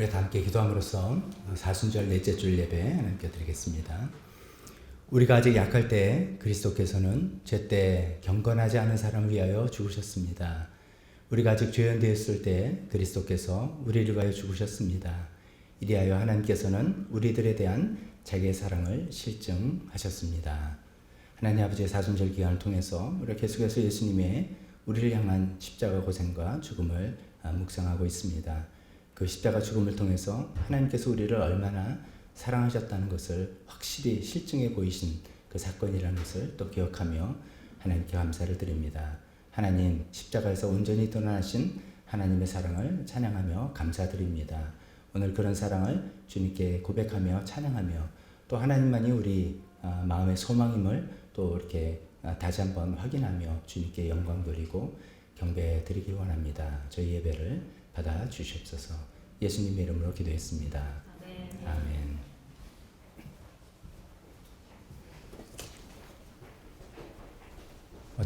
우리 다 함께 기도함으로써 사순절 넷째 줄 예배 하나님께 드리겠습니다. 우리가 아직 약할 때 그리스도께서는 제때 경건하지 않은 사람을 위하여 죽으셨습니다. 우리가 아직 죄인되었을 때 그리스도께서 우리를 위하여 죽으셨습니다. 이리하여 하나님께서는 우리들에 대한 자기의 사랑을 실증하셨습니다. 하나님 아버지의 사순절 기간을 통해서 우리가 계속해서 예수님의 우리를 향한 십자가 고생과 죽음을 묵상하고 있습니다. 그 십자가 죽음을 통해서 하나님께서 우리를 얼마나 사랑하셨다는 것을 확실히 실증해 보이신 그 사건이라는 것을 또 기억하며 하나님께 감사를 드립니다. 하나님, 십자가에서 온전히 드러나신 하나님의 사랑을 찬양하며 감사드립니다. 오늘 그런 사랑을 주님께 고백하며 찬양하며 또 하나님만이 우리 마음의 소망임을 또 이렇게 다시 한번 확인하며 주님께 영광 돌리고 경배 드리기 원합니다. 저희 예배를 받아 주시옵소서. 예수님의 이름으로 기도했습니다. 아멘.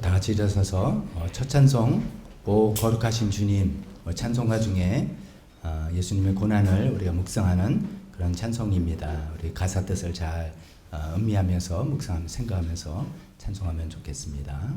다 같이 일어서서 첫 찬송 오 거룩하신 주님 찬송가 중에 예수님의 고난을 우리가 묵상하는 그런 찬송입니다. 우리 가사 뜻을 잘 음미하면서 묵상하면서 생각하면서 찬송하면 좋겠습니다.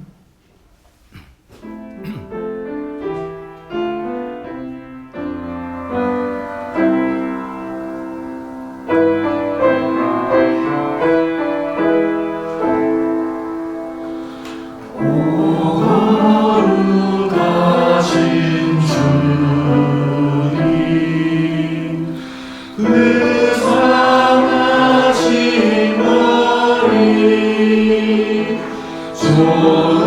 Oh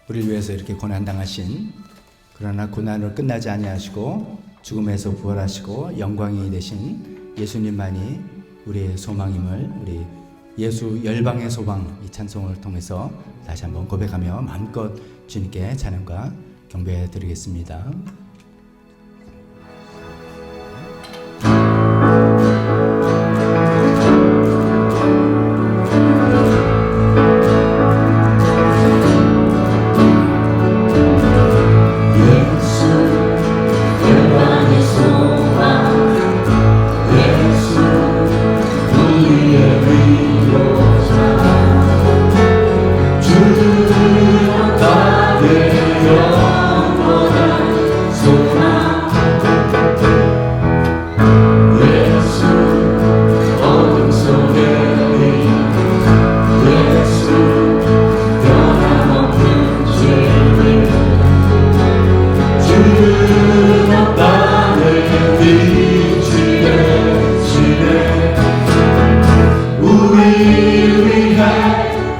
우리를 위해서 이렇게 고난당하신, 그러나 고난으로 끝나지 아니하시고 죽음에서 부활하시고 영광이 되신 예수님만이 우리의 소망임을, 우리 예수 열방의 소망, 이 찬송을 통해서 다시 한번 고백하며 마음껏 주님께 찬양과 경배 드리겠습니다.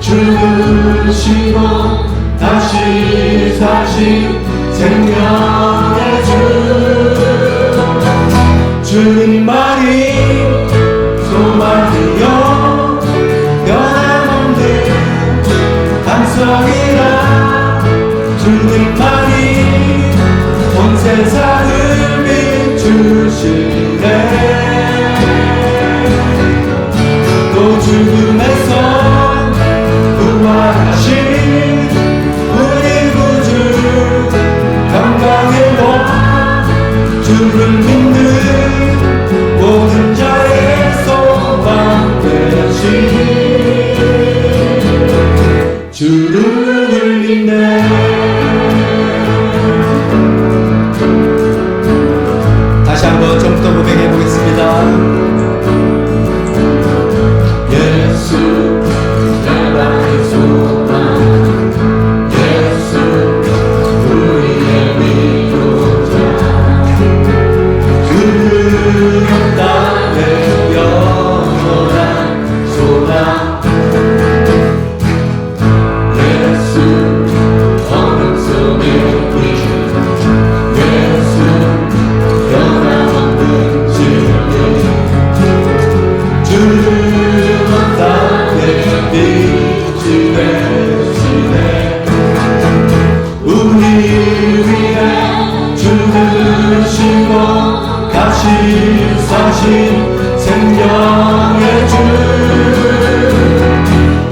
죽으시고 다시 사신 생명의 주님만이 소망이요 변함없는 반석이라 주님만이 온 세상을 비추시네. 또 죽음에서 부활하신 우리 구주 영광의 왕 주를 믿는 모든 자의 소망 되신 주를 믿네. 다시 한번 좀 더 고백해 보겠습니다. 예수 열방의 소망, 예수 우리의 위로자, 그는 땅의 영원한 소망. 예수 어둠 속의 빛, 예수 변함없는 진리, 주는 땅의 빛이 되시네. 우리 위해 죽으시고 다시 사신 생명의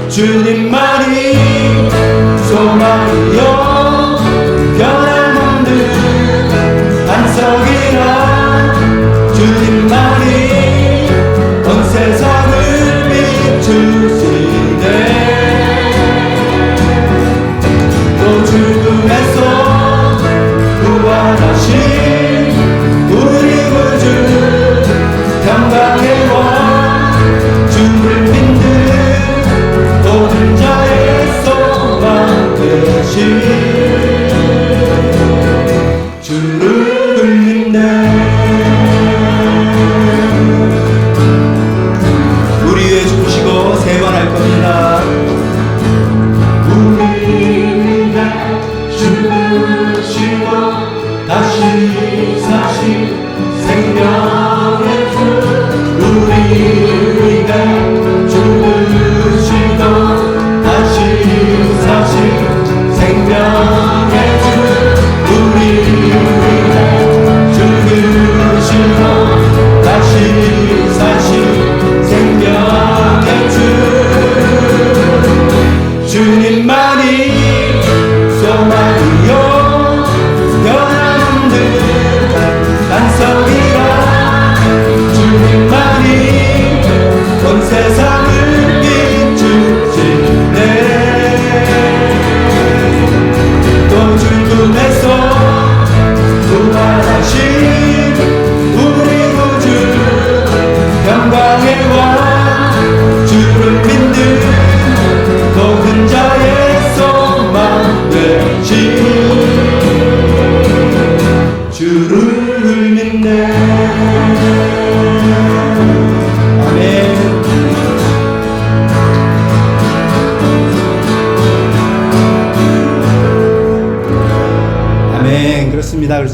주님만이 소망이요 변함없는 반석이라 주님만이 온 세상을 비추시네. 또 죽음에서 부활하신 우리 구주 영광의 왕 주를 믿는 모든 자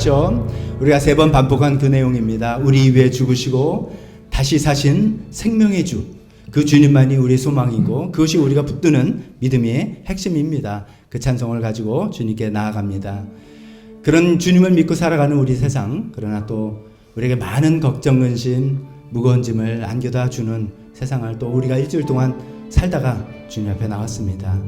기억하시죠? 우리가 3번 반복한 그 내용입니다. 우리 위해 죽으시고 다시 사신 생명의 주, 그 주님만이 우리의 소망이고 그것이 우리가 붙드는 믿음의 핵심입니다. 그 찬송을 가지고 주님께 나아갑니다. 그런 주님을 믿고 살아가는 우리 세상, 그러나 또 우리에게 많은 걱정, 근심, 무거운 짐을 안겨다 주는 세상을 또 우리가 일주일 동안 살다가 주님 앞에 나왔습니다.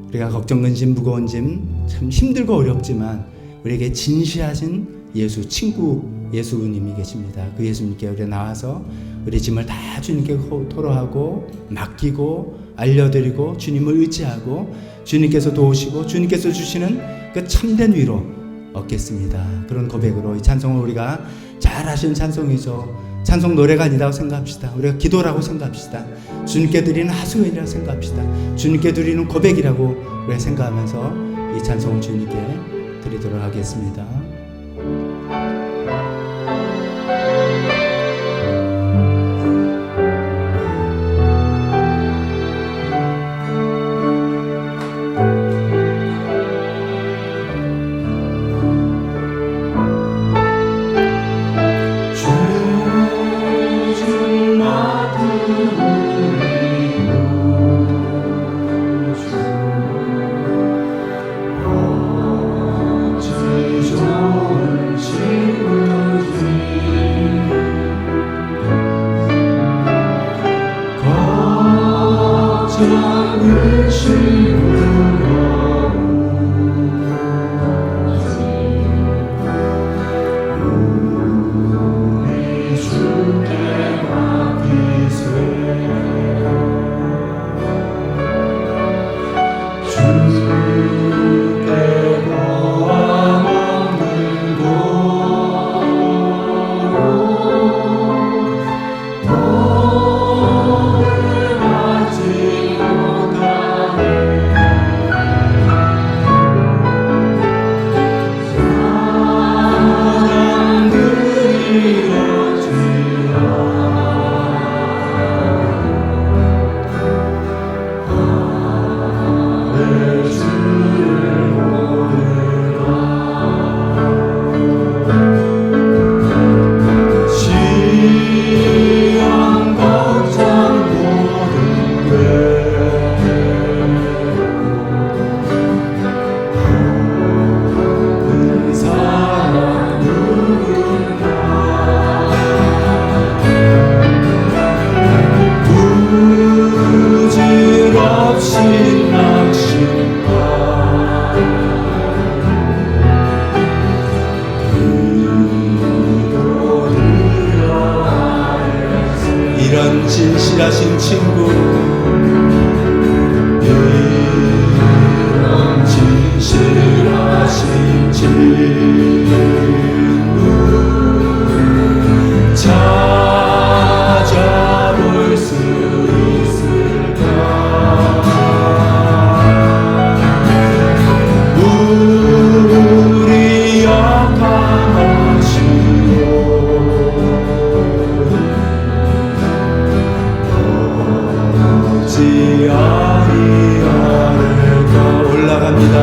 우리가 걱정, 근심, 무거운 짐 참 힘들고 어렵지만 우리에게 진실하신 예수, 친구 예수님이 계십니다. 그 예수님께 우리 나와서 우리 짐을 다 주님께 토로하고 맡기고 알려드리고 주님을 의지하고 주님께서 도우시고 주님께서 주시는 그 참된 위로 얻겠습니다. 그런 고백으로 이 찬송을 우리가 잘 하시는 찬송이죠. 찬송 노래가 아니라고 생각합시다. 우리가 기도라고 생각합시다. 주님께 드리는 하소연이라고 생각합시다. 주님께 드리는 고백이라고 우리가 생각하면서 이 찬송을 주님께 드리도록 하겠습니다. 진실하신 친구, 이런 진실하신 친구 찾아볼 수 있을까? 우리 역함하시고 아니하를까. 올라갑니다.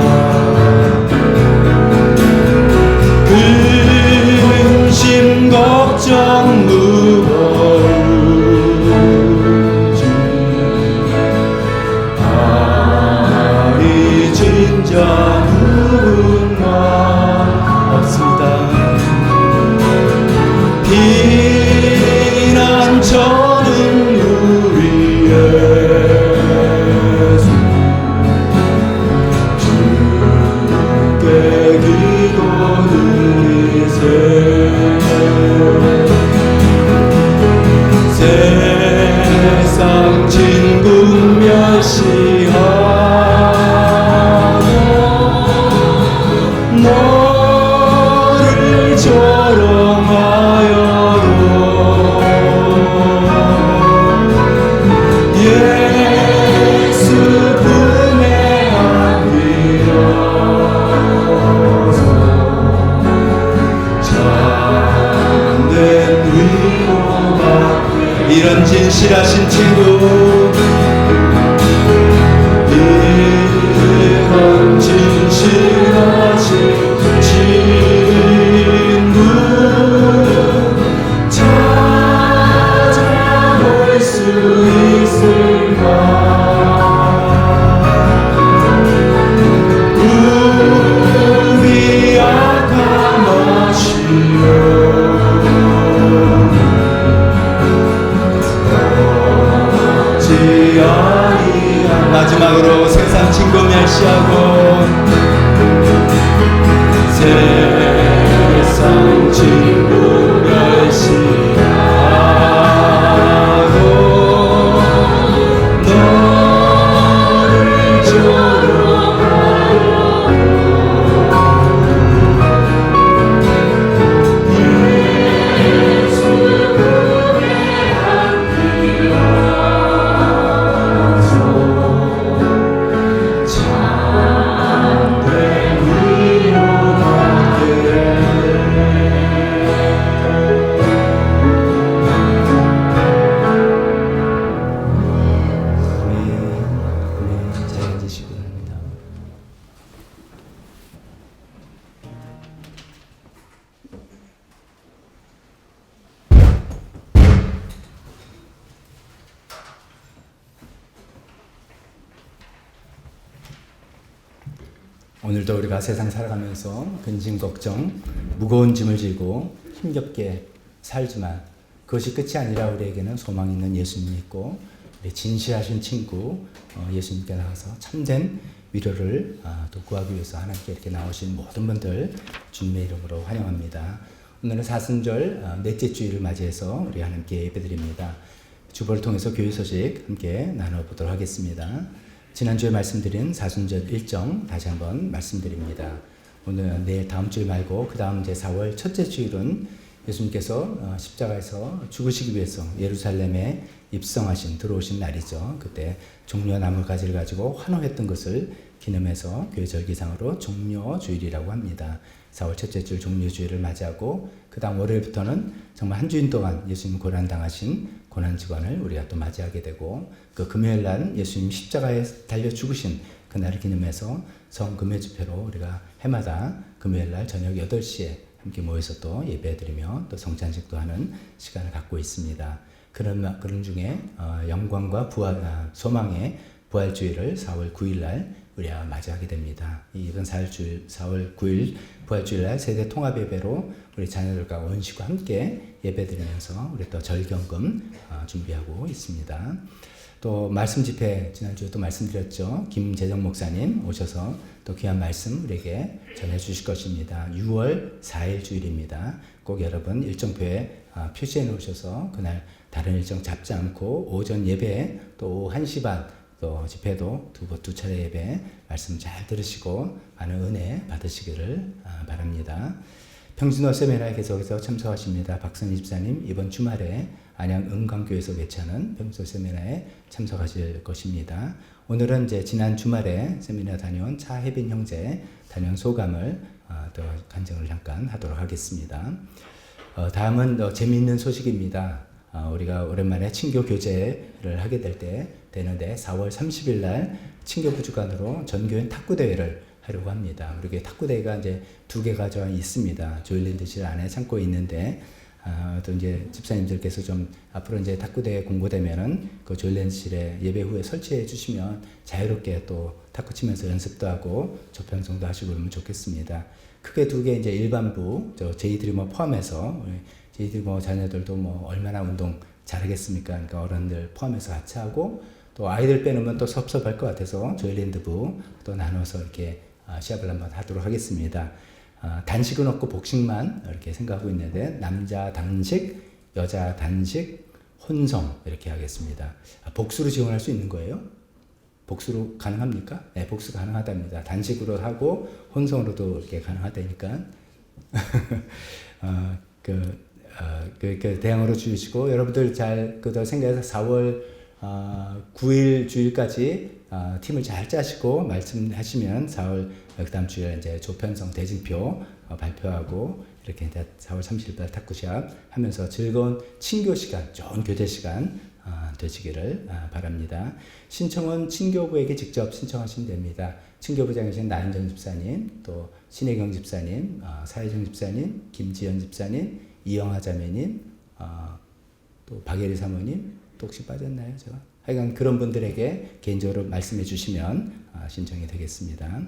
근심 걱정 무거운 짐 아리 진짜 누군가 없습니다. 피난처는 우리의 세상 진군 멸시하고 너를 조롱하여도 예수 품에 안기어서 참된 위로가 이런 진실하신 친구, 이런 진실하신 친구 보지 아니하고 마지막으로 세상 친구 멸시하고 세상 친구 멸시하고 너를 잘 앉으시기 바랍니다. 오늘도 우리가 세상 살아가면서 근심 걱정, 무거운 짐을 지고 힘겹게 살지만 그것이 끝이 아니라 우리에게는 소망 있는 예수님이 있고 우리 진실하신 친구 예수님께 나가서 참된 위로를 또 구하기 위해서 하나님께 이렇게 나오신 모든 분들 주님의 이름으로 환영합니다. 오늘은 사순절 넷째 주일을 맞이해서 우리 하나님께 예배드립니다. 주보를 통해서 교회 소식 함께 나눠보도록 하겠습니다. 지난주에 말씀드린 사순절 일정 다시 한번 말씀드립니다. 오늘 내일 다음 주일 말고 그 다음 이제 4월 첫째 주일은 예수님께서 십자가에서 죽으시기 위해서 예루살렘에 입성하신 들어오신 날이죠. 그때 종려나무 가지를 가지고 환호했던 것을 기념해서 교회 절기상으로 종려주일이라고 합니다. 4월 첫째 주일 종려주일을 맞이하고 그 다음 월요일부터는 정말 한 주일 동안 예수님 고난당하신 고난주간을 우리가 또 맞이하게 되고 그 금요일 날 예수님 십자가에 달려 죽으신 그날을 기념해서 성금요 집회로 우리가 해마다 금요일 날 저녁 8시에 함께 모여서 또 예배드리며 또 성찬식도 하는 시간을 갖고 있습니다. 그런 중에 영광과 부활, 소망의 부활주일을 4월 9일 날 우리가 맞이하게 됩니다. 이번 4월 9일 부활주일 날 세대 통합 예배로 우리 자녀들과 원식과 함께 예배드리면서 우리 또 절경금 준비하고 있습니다. 또 말씀 집회 지난주에 또 말씀드렸죠. 김재정 목사님 오셔서 또 귀한 말씀 우리에게 전해 주실 것입니다. 6월 4일 주일입니다. 꼭 여러분 일정표에 표시해 놓으셔서 그날 다른 일정 잡지 않고 오전 예배 또 오후 1시 반 또 집회도 두 차례 예배 말씀 잘 들으시고 많은 은혜 받으시기를 바랍니다. 평진호 세미나에 계속해서 참석하십니다. 박선희 집사님 이번 주말에 안양 은광교에서 개최하는 평진호 세미나에 참석하실 것입니다. 오늘은 이제 지난 주말에 세미나 다녀온 차혜빈 형제 다녀온 소감을 또 간증을 잠깐 하도록 하겠습니다. 다음은 재미있는 소식입니다. 우리가 오랜만에 친교 교제를 하게 되는데 4월 30일 날 친교부 주관으로 전교인 탁구 대회를 하려고 합니다. 우리 탁구대회가 이제 2개가 좀 있습니다. 조일랜드실 안에 창고에 있는데, 또 이제 집사님들께서 좀 앞으로 이제 탁구대회 공고되면은 그 조일랜드실에 예배 후에 설치해 주시면 자유롭게 또 탁구 치면서 연습도 하고 조편성도 하시고 그러면 좋겠습니다. 크게 2개 이제 일반부, 저희들이 뭐 포함해서, 저희들이 뭐 자녀들도 뭐 얼마나 운동 잘하겠습니까? 그러니까 어른들 포함해서 같이 하고, 또 아이들 빼놓으면 또 섭섭할 것 같아서 조일랜드부 또 나눠서 이렇게 시합을 한번 하도록 하겠습니다. 단식은 없고 복식만 이렇게 생각하고 있는데 남자 단식, 여자 단식, 혼성 이렇게 하겠습니다. 복수로 지원할 수 있는 거예요? 복수로 가능합니까? 네, 복수 가능하답니다. 단식으로 하고 혼성으로도 이렇게 가능하다니까 그 대항으로 주시고 여러분들 잘 생각해서 4월 9일 주일까지 팀을 잘 짜시고 말씀하시면 4월 그 다음 주에 이제 조편성 대진표 발표하고 이렇게 이제 4월 30일 탁구시합 하면서 즐거운 친교 시간, 좋은 교제 시간 되시기를 바랍니다. 신청은 친교부에게 직접 신청하시면 됩니다. 친교부장이신 나은정 집사님, 또 신혜경 집사님, 사혜정 집사님, 김지연 집사님, 이영하 자매님, 또 박예리 사모님, 또 혹시 빠졌나요? 제가 하여간 그런 분들에게 개인적으로 말씀해 주시면 신청이 되겠습니다.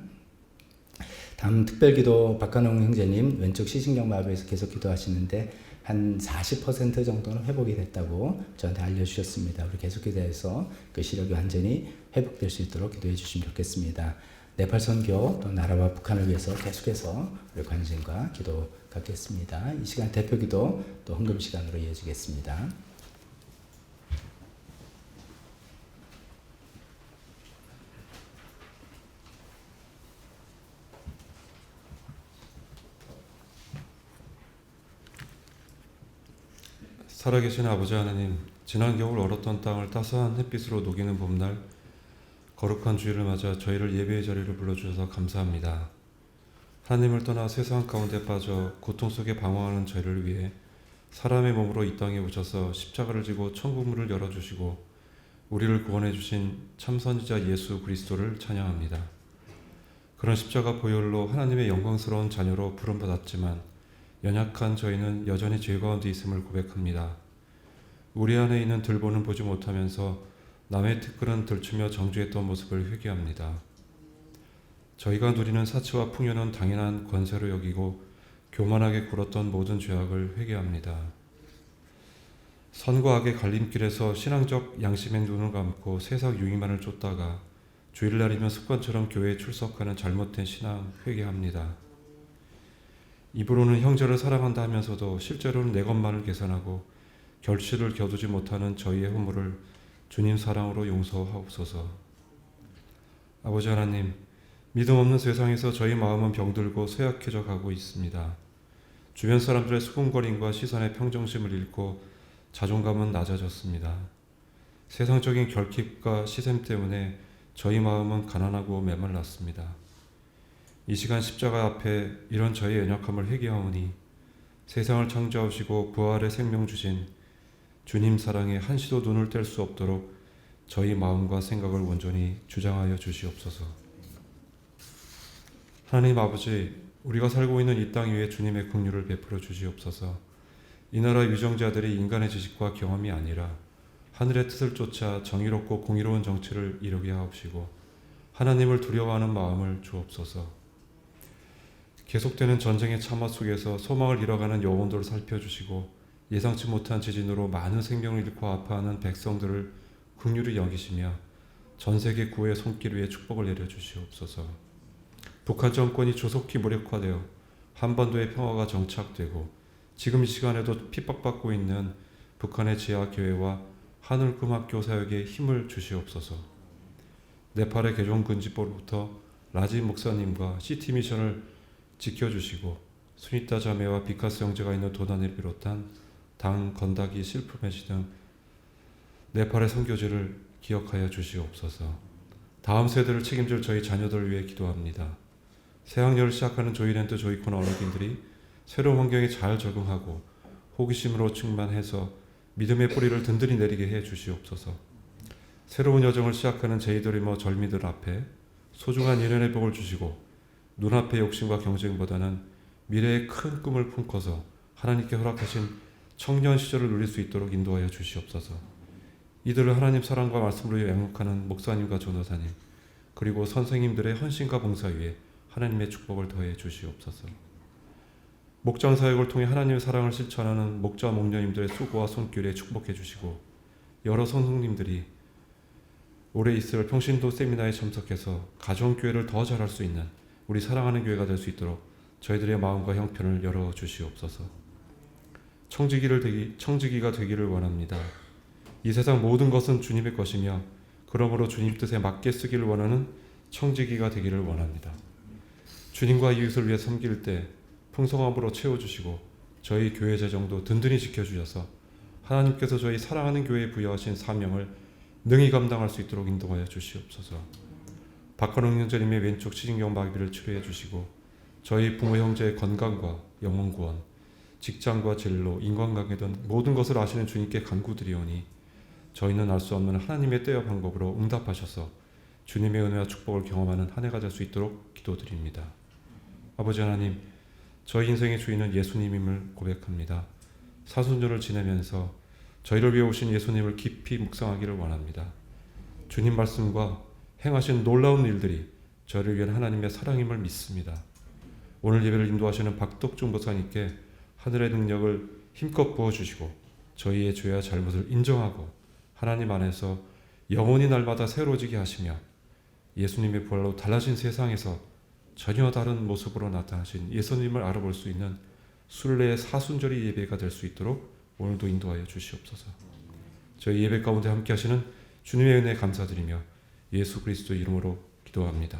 다음 특별기도 박관홍 형제님 왼쪽 시신경마비에서 계속 기도하시는데 한 40% 정도는 회복이 됐다고 저한테 알려주셨습니다. 우리 계속해서 그 시력이 완전히 회복될 수 있도록 기도해 주시면 좋겠습니다. 네팔 선교 또 나라와 북한을 위해서 계속해서 우리 관심과 기도 갖겠습니다. 이 시간 대표기도 또 헌금 시간으로 이어지겠습니다. 살아계신 아버지 하나님, 지난 겨울 얼었던 땅을 따스한 햇빛으로 녹이는 봄날, 거룩한 주일을 맞아 저희를 예배의 자리로 불러주셔서 감사합니다. 하나님을 떠나 세상 가운데 빠져 고통 속에 방황하는 저희를 위해 사람의 몸으로 이 땅에 오셔서 십자가를 지고 천국문을 열어주시고 우리를 구원해 주신 참선지자 예수 그리스도를 찬양합니다. 그런 십자가 보혈로 하나님의 영광스러운 자녀로 부름받았지만 연약한 저희는 여전히 죄 가운데 있음을 고백합니다. 우리 안에 있는 들보는 보지 못하면서 남의 티끌은 들추며 정죄했던 모습을 회개합니다. 저희가 누리는 사치와 풍요는 당연한 권세로 여기고 교만하게 굴었던 모든 죄악을 회개합니다. 선과 악의 갈림길에서 신앙적 양심의 눈을 감고 세상 유익만을 쫓다가 주일날이면 습관처럼 교회에 출석하는 잘못된 신앙 회개합니다. 입으로는 형제를 사랑한다 하면서도 실제로는 내 것만을 계산하고 결실을 겨두지 못하는 저희의 허물을 주님 사랑으로 용서하옵소서. 아버지 하나님, 믿음 없는 세상에서 저희 마음은 병들고 쇠약해져 가고 있습니다. 주변 사람들의 수군거림과 시선의 평정심을 잃고 자존감은 낮아졌습니다. 세상적인 결핍과 시샘 때문에 저희 마음은 가난하고 메말랐습니다. 이 시간 십자가 앞에 이런 저희 연약함을 회개하오니 세상을 창조하시고 부활의 생명 주신 주님 사랑에 한시도 눈을 뗄 수 없도록 저희 마음과 생각을 온전히 주장하여 주시옵소서. 하나님 아버지, 우리가 살고 있는 이 땅 위에 주님의 긍휼을 베풀어 주시옵소서. 이 나라 유정자들이 인간의 지식과 경험이 아니라 하늘의 뜻을 쫓아 정의롭고 공의로운 정치를 이루게 하옵시고 하나님을 두려워하는 마음을 주옵소서. 계속되는 전쟁의 참화 속에서 소망을 잃어가는 영혼들을 살펴주시고 예상치 못한 지진으로 많은 생명을 잃고 아파하는 백성들을 긍휼히 여기시며 전세계 구호의 손길 위에 축복을 내려주시옵소서. 북한 정권이 조속히 무력화되어 한반도의 평화가 정착되고 지금 이 시간에도 핍박받고 있는 북한의 지하교회와 하늘금학교 사역에 힘을 주시옵소서. 네팔의 개종금지법로부터 라지 목사님과 시티미션을 지켜주시고 수니타 자매와 비카스 형제가 있는 도단을 비롯한 당 건다기 실프메시 등 네팔의 선교지를 기억하여 주시옵소서. 다음 세대를 책임질 저희 자녀들을 위해 기도합니다. 새학년을 시작하는 조이랜드 조이콘 어르신들이 새로운 환경에 잘 적응하고 호기심으로 충만해서 믿음의 뿌리를 든든히 내리게 해 주시옵소서. 새로운 여정을 시작하는 제이들이며 절미들 앞에 소중한 인연의 복을 주시고 눈앞의 욕심과 경쟁보다는 미래의 큰 꿈을 품고서 하나님께 허락하신 청년 시절을 누릴 수 있도록 인도하여 주시옵소서. 이들을 하나님 사랑과 말씀으로 양육하는 목사님과 전도사님 그리고 선생님들의 헌신과 봉사 위에 하나님의 축복을 더해 주시옵소서. 목장 사역을 통해 하나님의 사랑을 실천하는 목자 목녀님들의 수고와 손길에 축복해 주시고 여러 선생님들이 올해 있을 평신도 세미나에 참석해서 가정교회를 더 잘할 수 있는 우리 사랑하는 교회가 될 수 있도록 저희들의 마음과 형편을 열어 주시옵소서. 청지기가 되기를 원합니다. 이 세상 모든 것은 주님의 것이며 그러므로 주님 뜻에 맞게 쓰기를 원하는 청지기가 되기를 원합니다. 주님과 이웃을 위해 섬길 때 풍성함으로 채워주시고 저희 교회 재정도 든든히 지켜주셔서 하나님께서 저희 사랑하는 교회에 부여하신 사명을 능히 감당할 수 있도록 인도하여 주시옵소서. 박건웅 형제님의 왼쪽 시진경 마비를 치료해 주시고 저희 부모 형제의 건강과 영혼 구원, 직장과 진로, 인간관계 등 모든 것을 아시는 주님께 간구드리오니 저희는 알 수 없는 하나님의 때와 방법으로 응답하셔서 주님의 은혜와 축복을 경험하는 한 해가 될 수 있도록 기도드립니다. 아버지 하나님, 저희 인생의 주인은 예수님임을 고백합니다. 사순절을 지내면서 저희를 위해 오신 예수님을 깊이 묵상하기를 원합니다. 주님 말씀과 행하신 놀라운 일들이 저희를 위한 하나님의 사랑임을 믿습니다. 오늘 예배를 인도하시는 박덕중 목사님께 하늘의 능력을 힘껏 부어주시고 저희의 죄와 잘못을 인정하고 하나님 안에서 영원히 날마다 새로워지게 하시며 예수님의 부활로 달라진 세상에서 전혀 다른 모습으로 나타나신 예수님을 알아볼 수 있는 순례의 사순절의 예배가 될 수 있도록 오늘도 인도하여 주시옵소서. 저희 예배 가운데 함께 하시는 주님의 은혜에 감사드리며 예수 그리스도 이름으로 기도합니다.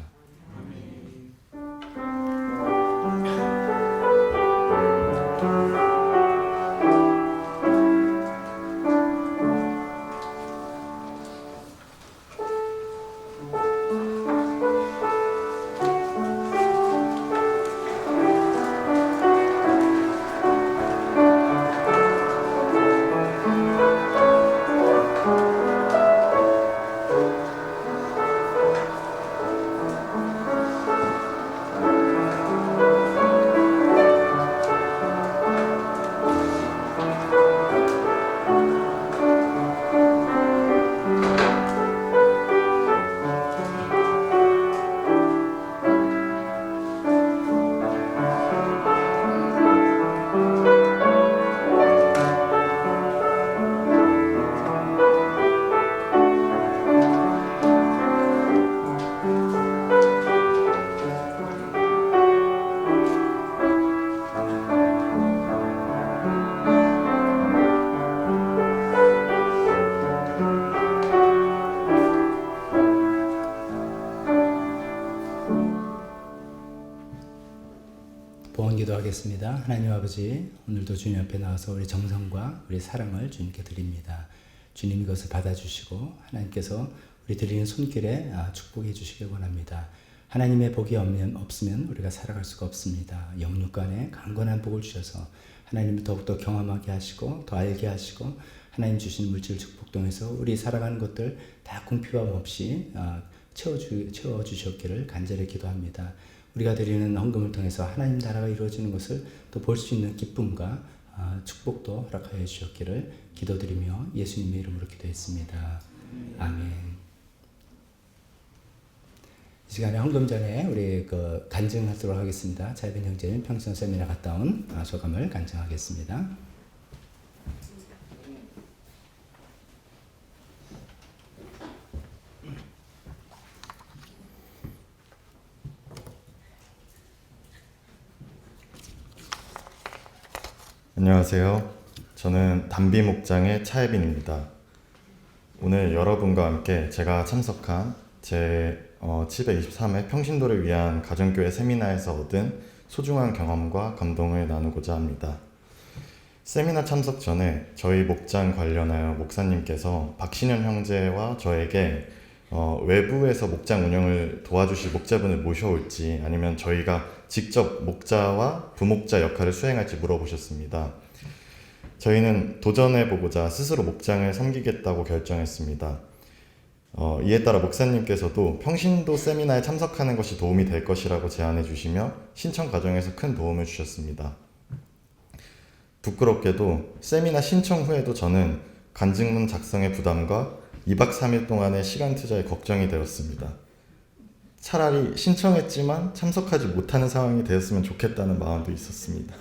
봉헌 기도하겠습니다. 하나님 아버지, 오늘도 주님 앞에 나와서 우리 정성과 우리 사랑을 주님께 드립니다. 주님 이것을 받아주시고 하나님께서 우리 드리는 손길에 축복해 주시길 원합니다. 하나님의 복이 없으면 우리가 살아갈 수가 없습니다. 영육간에 강건한 복을 주셔서 하나님을 더욱더 경험하게 하시고 더 알게 하시고 하나님 주신 물질 축복 통해서 우리 살아가는 것들 다 궁핍함 없이 채워주셨기를 간절히 기도합니다. 우리가 드리는 헌금을 통해서 하나님 나라가 이루어지는 것을 또 볼 수 있는 기쁨과 축복도 허락하여 주셨기를 기도드리며 예수님의 이름으로 기도했습니다. 아멘. 이 시간에 헌금 전에 우리 간증하도록 하겠습니다. 자이벤 형제는 평생 세미나 갔다 온 소감을 간증하겠습니다. 안녕하세요. 저는 담비 목장의 차혜빈입니다. 오늘 여러분과 함께 제가 참석한 제 723회 평신도를 위한 가정교회 세미나에서 얻은 소중한 경험과 감동을 나누고자 합니다. 세미나 참석 전에 저희 목장 관련하여 목사님께서 박신현 형제와 저에게 외부에서 목장 운영을 도와주실 목자분을 모셔올지 아니면 저희가 직접 목자와 부목자 역할을 수행할지 물어보셨습니다. 저희는 도전해보고자 스스로 목장을 섬기겠다고 결정했습니다. 이에 따라 목사님께서도 평신도 세미나에 참석하는 것이 도움이 될 것이라고 제안해 주시며 신청 과정에서 큰 도움을 주셨습니다. 부끄럽게도 세미나 신청 후에도 저는 간증문 작성의 부담과 2박 3일 동안의 시간 투자에 걱정이 되었습니다. 차라리 신청했지만 참석하지 못하는 상황이 되었으면 좋겠다는 마음도 있었습니다.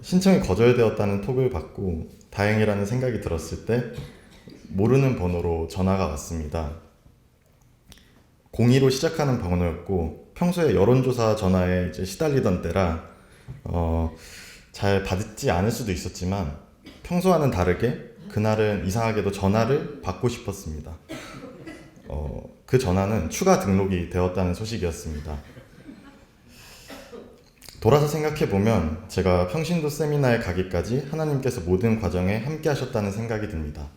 신청이 거절되었다는 톡을 받고 다행이라는 생각이 들었을 때 모르는 번호로 전화가 왔습니다. 02로 시작하는 번호였고 평소에 여론조사 전화에 이제 시달리던 때라 잘 받지 않을 수도 있었지만 평소와는 다르게 그날은 이상하게도 전화를 받고 싶었습니다. 그 전화는 추가 등록이 되었다는 소식이었습니다. 돌아서 생각해보면 제가 평신도 세미나에 가기까지 하나님께서 모든 과정에 함께 하셨다는 생각이 듭니다.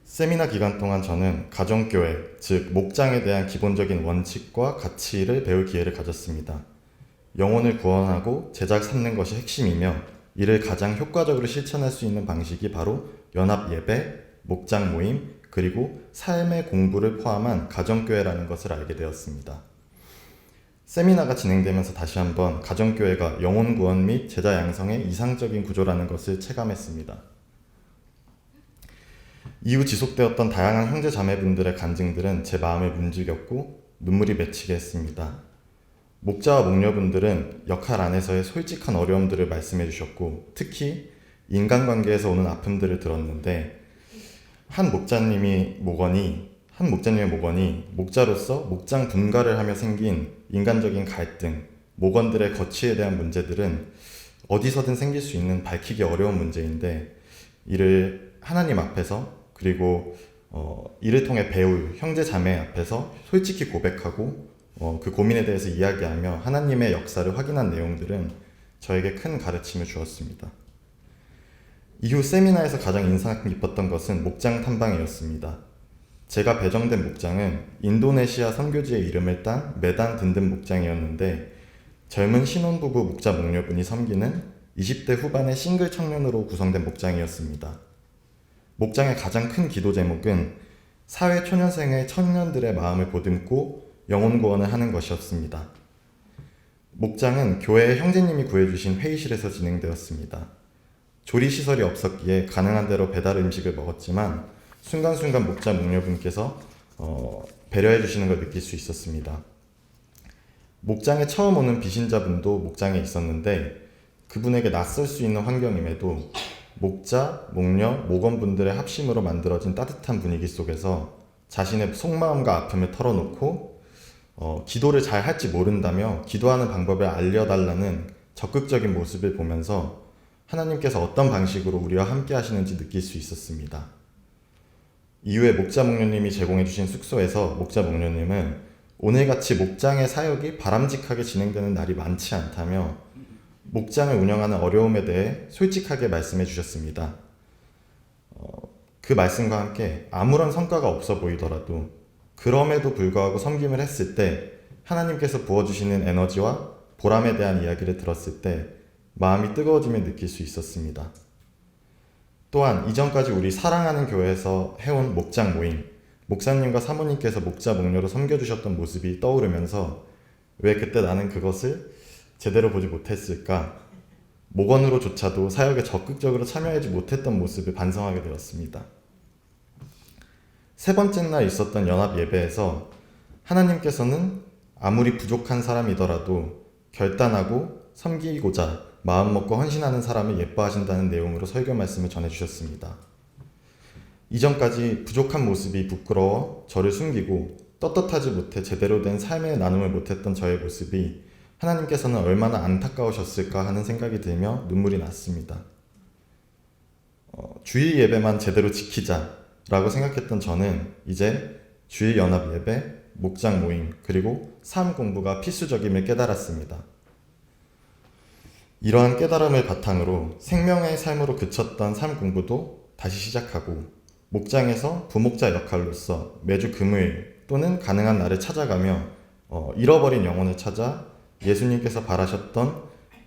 세미나 기간 동안 저는 가정교회, 즉 목장에 대한 기본적인 원칙과 가치를 배울 기회를 가졌습니다. 영혼을 구원하고 제작 삼는 것이 핵심이며 이를 가장 효과적으로 실천할 수 있는 방식이 바로 연합 예배, 목장 모임, 그리고 삶의 공부를 포함한 가정교회라는 것을 알게 되었습니다. 세미나가 진행되면서 다시 한번 가정교회가 영혼 구원 및 제자 양성의 이상적인 구조라는 것을 체감했습니다. 이후 지속되었던 다양한 형제 자매분들의 간증들은 제 마음을 문지겼고 눈물이 맺히게 했습니다. 목자와 목녀분들은 역할 안에서의 솔직한 어려움들을 말씀해 주셨고 특히 인간관계에서 오는 아픔들을 들었는데 한 목자님의 목원이 목자로서 목장 분가를 하며 생긴 인간적인 갈등, 목원들의 거취에 대한 문제들은 어디서든 생길 수 있는 밝히기 어려운 문제인데 이를 하나님 앞에서 그리고 이를 통해 배울 형제 자매 앞에서 솔직히 고백하고 그 고민에 대해서 이야기하며 하나님의 역사를 확인한 내용들은 저에게 큰 가르침을 주었습니다. 이후 세미나에서 가장 인상 깊었던 것은 목장 탐방이었습니다. 제가 배정된 목장은 인도네시아 선교지의 이름을 딴 메단 든든 목장이었는데 젊은 신혼부부 목자 목녀분이 섬기는 20대 후반의 싱글 청년으로 구성된 목장이었습니다. 목장의 가장 큰 기도 제목은 사회 초년생의 청년들의 마음을 보듬고 영혼 구원을 하는 것이었습니다. 목장은 교회의 형제님이 구해주신 회의실에서 진행되었습니다. 조리시설이 없었기에 가능한 대로 배달 음식을 먹었지만 순간순간 목자 목녀분께서 배려해 주시는 걸 느낄 수 있었습니다. 목장에 처음 오는 비신자분도 목장에 있었는데 그분에게 낯설 수 있는 환경임에도 목자, 목녀, 목원분들의 합심으로 만들어진 따뜻한 분위기 속에서 자신의 속마음과 아픔을 털어놓고 기도를 잘 할지 모른다며 기도하는 방법을 알려달라는 적극적인 모습을 보면서 하나님께서 어떤 방식으로 우리와 함께 하시는지 느낄 수 있었습니다. 이후에 목자 목녀님이 제공해 주신 숙소에서 목자 목녀님은 오늘같이 목장의 사역이 바람직하게 진행되는 날이 많지 않다며 목장을 운영하는 어려움에 대해 솔직하게 말씀해 주셨습니다. 그 말씀과 함께 아무런 성과가 없어 보이더라도 그럼에도 불구하고 섬김을 했을 때 하나님께서 부어주시는 에너지와 보람에 대한 이야기를 들었을 때 마음이 뜨거워짐을 느낄 수 있었습니다. 또한 이전까지 우리 사랑하는 교회에서 해온 목장 모임, 목사님과 사모님께서 목자 목녀로 섬겨주셨던 모습이 떠오르면서 왜 그때 나는 그것을 제대로 보지 못했을까? 목원으로조차도 사역에 적극적으로 참여하지 못했던 모습을 반성하게 되었습니다. 세 번째 날 있었던 연합 예배에서 하나님께서는 아무리 부족한 사람이더라도 결단하고 섬기고자 마음먹고 헌신하는 사람을 예뻐하신다는 내용으로 설교 말씀을 전해주셨습니다. 이전까지 부족한 모습이 부끄러워 저를 숨기고 떳떳하지 못해 제대로 된 삶의 나눔을 못했던 저의 모습이 하나님께서는 얼마나 안타까우셨을까 하는 생각이 들며 눈물이 났습니다. 주일 예배만 제대로 지키자라고 생각했던 저는 이제 주일 연합 예배, 목장 모임, 그리고 삶 공부가 필수적임을 깨달았습니다. 이러한 깨달음을 바탕으로 생명의 삶으로 그쳤던 삶 공부도 다시 시작하고 목장에서 부목자 역할로서 매주 금요일 또는 가능한 날을 찾아가며 잃어버린 영혼을 찾아 예수님께서 바라셨던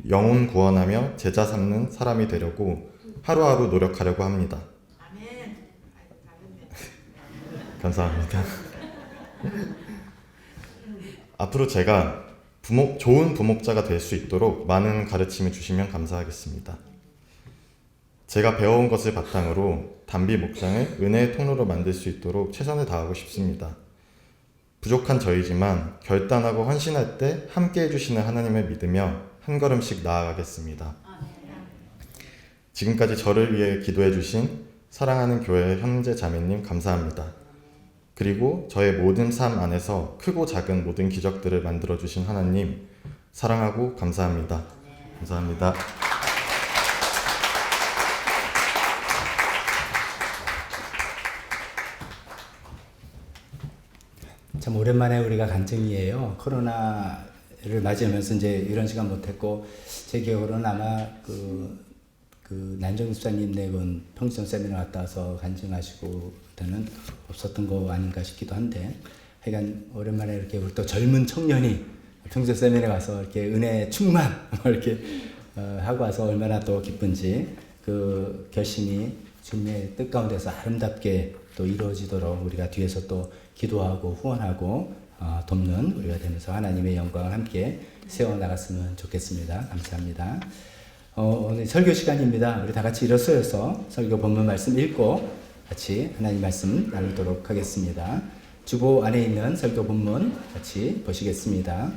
영혼 구원하며 제자 삼는 사람이 되려고 하루하루 노력하려고 합니다. 감사합니다. 앞으로 제가 좋은 부목자가 될 수 있도록 많은 가르침을 주시면 감사하겠습니다. 제가 배워온 것을 바탕으로 담비 목장을 은혜의 통로로 만들 수 있도록 최선을 다하고 싶습니다. 부족한 저이지만 결단하고 헌신할 때 함께 해주시는 하나님을 믿으며 한 걸음씩 나아가겠습니다. 지금까지 저를 위해 기도해 주신 사랑하는 교회 형제 자매님 감사합니다. 그리고 저의 모든 삶 안에서 크고 작은 모든 기적들을 만들어 주신 하나님 사랑하고 감사합니다. 감사합니다. 참 오랜만에 우리가 간증이에요. 코로나를 맞이하면서 이제 이런 시간 못했고 제 기억으로는 아마 그 난정 집사님 네 분 평시정 세미나 갔다 와서 간증하시고 그때는 없었던 거 아닌가 싶기도 한데 하여간 오랜만에 이렇게 우리 또 젊은 청년이 평시정 세미나 가서 이렇게 은혜 충만 이렇게 하고 와서 얼마나 또 기쁜지 그 결심이 주님의 뜻 가운데서 아름답게 또 이루어지도록 우리가 뒤에서 또 기도하고 후원하고 돕는 우리가 되면서 하나님의 영광을 함께 세워나갔으면 좋겠습니다. 감사합니다. 오늘 설교 시간입니다. 우리 다 같이 일어서서 설교 본문 말씀 읽고 같이 하나님 말씀 나누도록 하겠습니다. 주보 안에 있는 설교 본문 같이 보시겠습니다.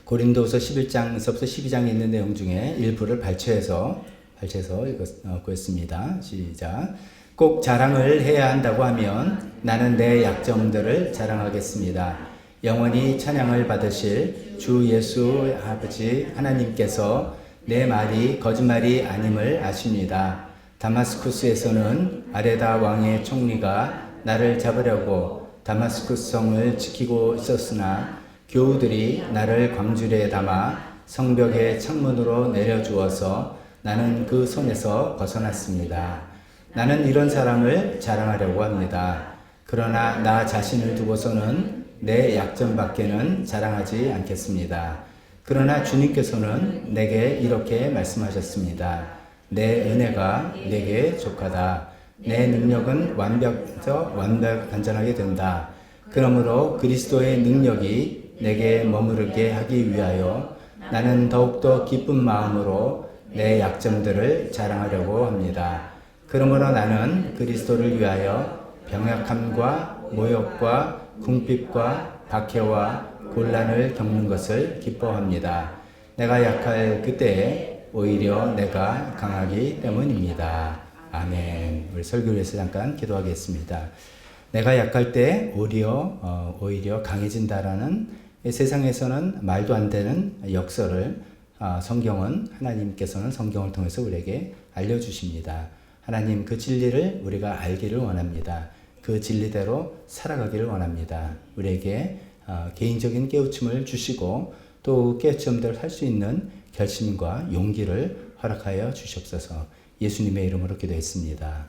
고린도서 11장에서부터 12장에 있는 내용 중에 일부를 발췌해서 읽었습니다. 시작. 꼭 자랑을 해야 한다고 하면 나는 내 약점들을 자랑하겠습니다. 영원히 찬양을 받으실 주 예수 아버지 하나님께서 내 말이 거짓말이 아님을 아십니다. 다마스쿠스에서는 아레다 왕의 총리가 나를 잡으려고 다마스쿠스 성을 지키고 있었으나 교우들이 나를 광주리에 담아 성벽의 창문으로 내려주어서 나는 그 손에서 벗어났습니다. 나는 이런 사람을 자랑하려고 합니다. 그러나 나 자신을 두고서는 내 약점밖에는 자랑하지 않겠습니다. 그러나 주님께서는 내게 이렇게 말씀하셨습니다. 내 은혜가 내게 족하다. 내 능력은 완벽한전하게 된다. 그러므로 그리스도의 능력이 내게 머무르게 하기 위하여 나는 더욱더 기쁜 마음으로 내 약점들을 자랑하려고 합니다. 그러므로 나는 그리스도를 위하여 병약함과 모욕과 궁핍과 박해와 곤란을 겪는 것을 기뻐합니다. 내가 약할 그때에 오히려 내가 강하기 때문입니다. 아멘. 우리 설교를 위해서 잠깐 기도하겠습니다. 내가 약할 때 오히려 강해진다라는 세상에서는 말도 안 되는 역설을 하나님께서는 성경을 통해서 우리에게 알려주십니다. 하나님 그 진리를 우리가 알기를 원합니다. 그 진리대로 살아가기를 원합니다. 우리에게 개인적인 깨우침을 주시고 또 깨우침대로 할 수 있는 결심과 용기를 허락하여 주시옵소서. 예수님의 이름으로 기도했습니다.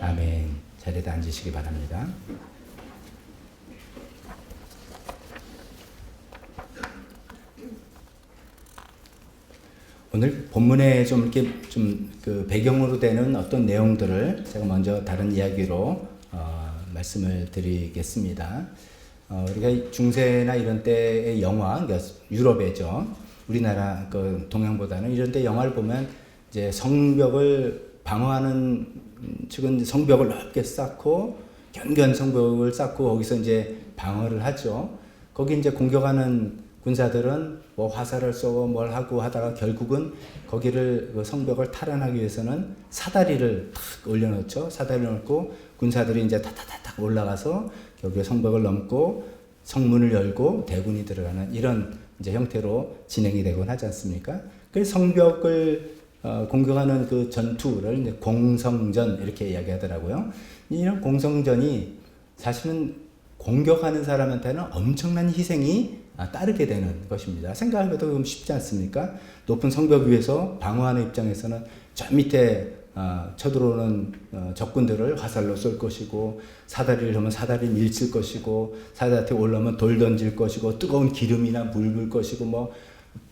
아멘. 자리에 앉으시기 바랍니다. 오늘 본문에 그 배경으로 되는 어떤 내용들을 제가 먼저 다른 이야기로 말씀을 드리겠습니다. 우리가 중세나 이런 때의 영화, 그러니까 유럽이죠. 우리나라 그 동양보다는 이런 때 영화를 보면 이제 성벽을 방어하는 측은 성벽을 넓게 쌓고 견견 성벽을 쌓고 거기서 이제 방어를 하죠. 거기 이제 공격하는 군사들은 뭐 화살을 쏘고 뭘 하고 하다가 결국은 거기를 그 성벽을 탈환하기 위해서는 사다리를 탁 올려놓죠. 사다리를 놓고 군사들이 이제 타타타탁 올라가서 여기 성벽을 넘고 성문을 열고 대군이 들어가는 이런 이제 형태로 진행이 되곤 하지 않습니까? 그 성벽을 공격하는 그 전투를 이제 공성전 이렇게 이야기하더라고요. 이런 공성전이 사실은 공격하는 사람한테는 엄청난 희생이 따르게 되는 것입니다. 생각해도 쉽지 않습니까? 높은 성벽 위에서 방어하는 입장에서는 저 밑에 쳐들어오는 적군들을 화살로 쏠 것이고 사다리를 하면 사다리 밀칠 것이고 사다리한테 올라오면 돌 던질 것이고 뜨거운 기름이나 물 불 것이고 뭐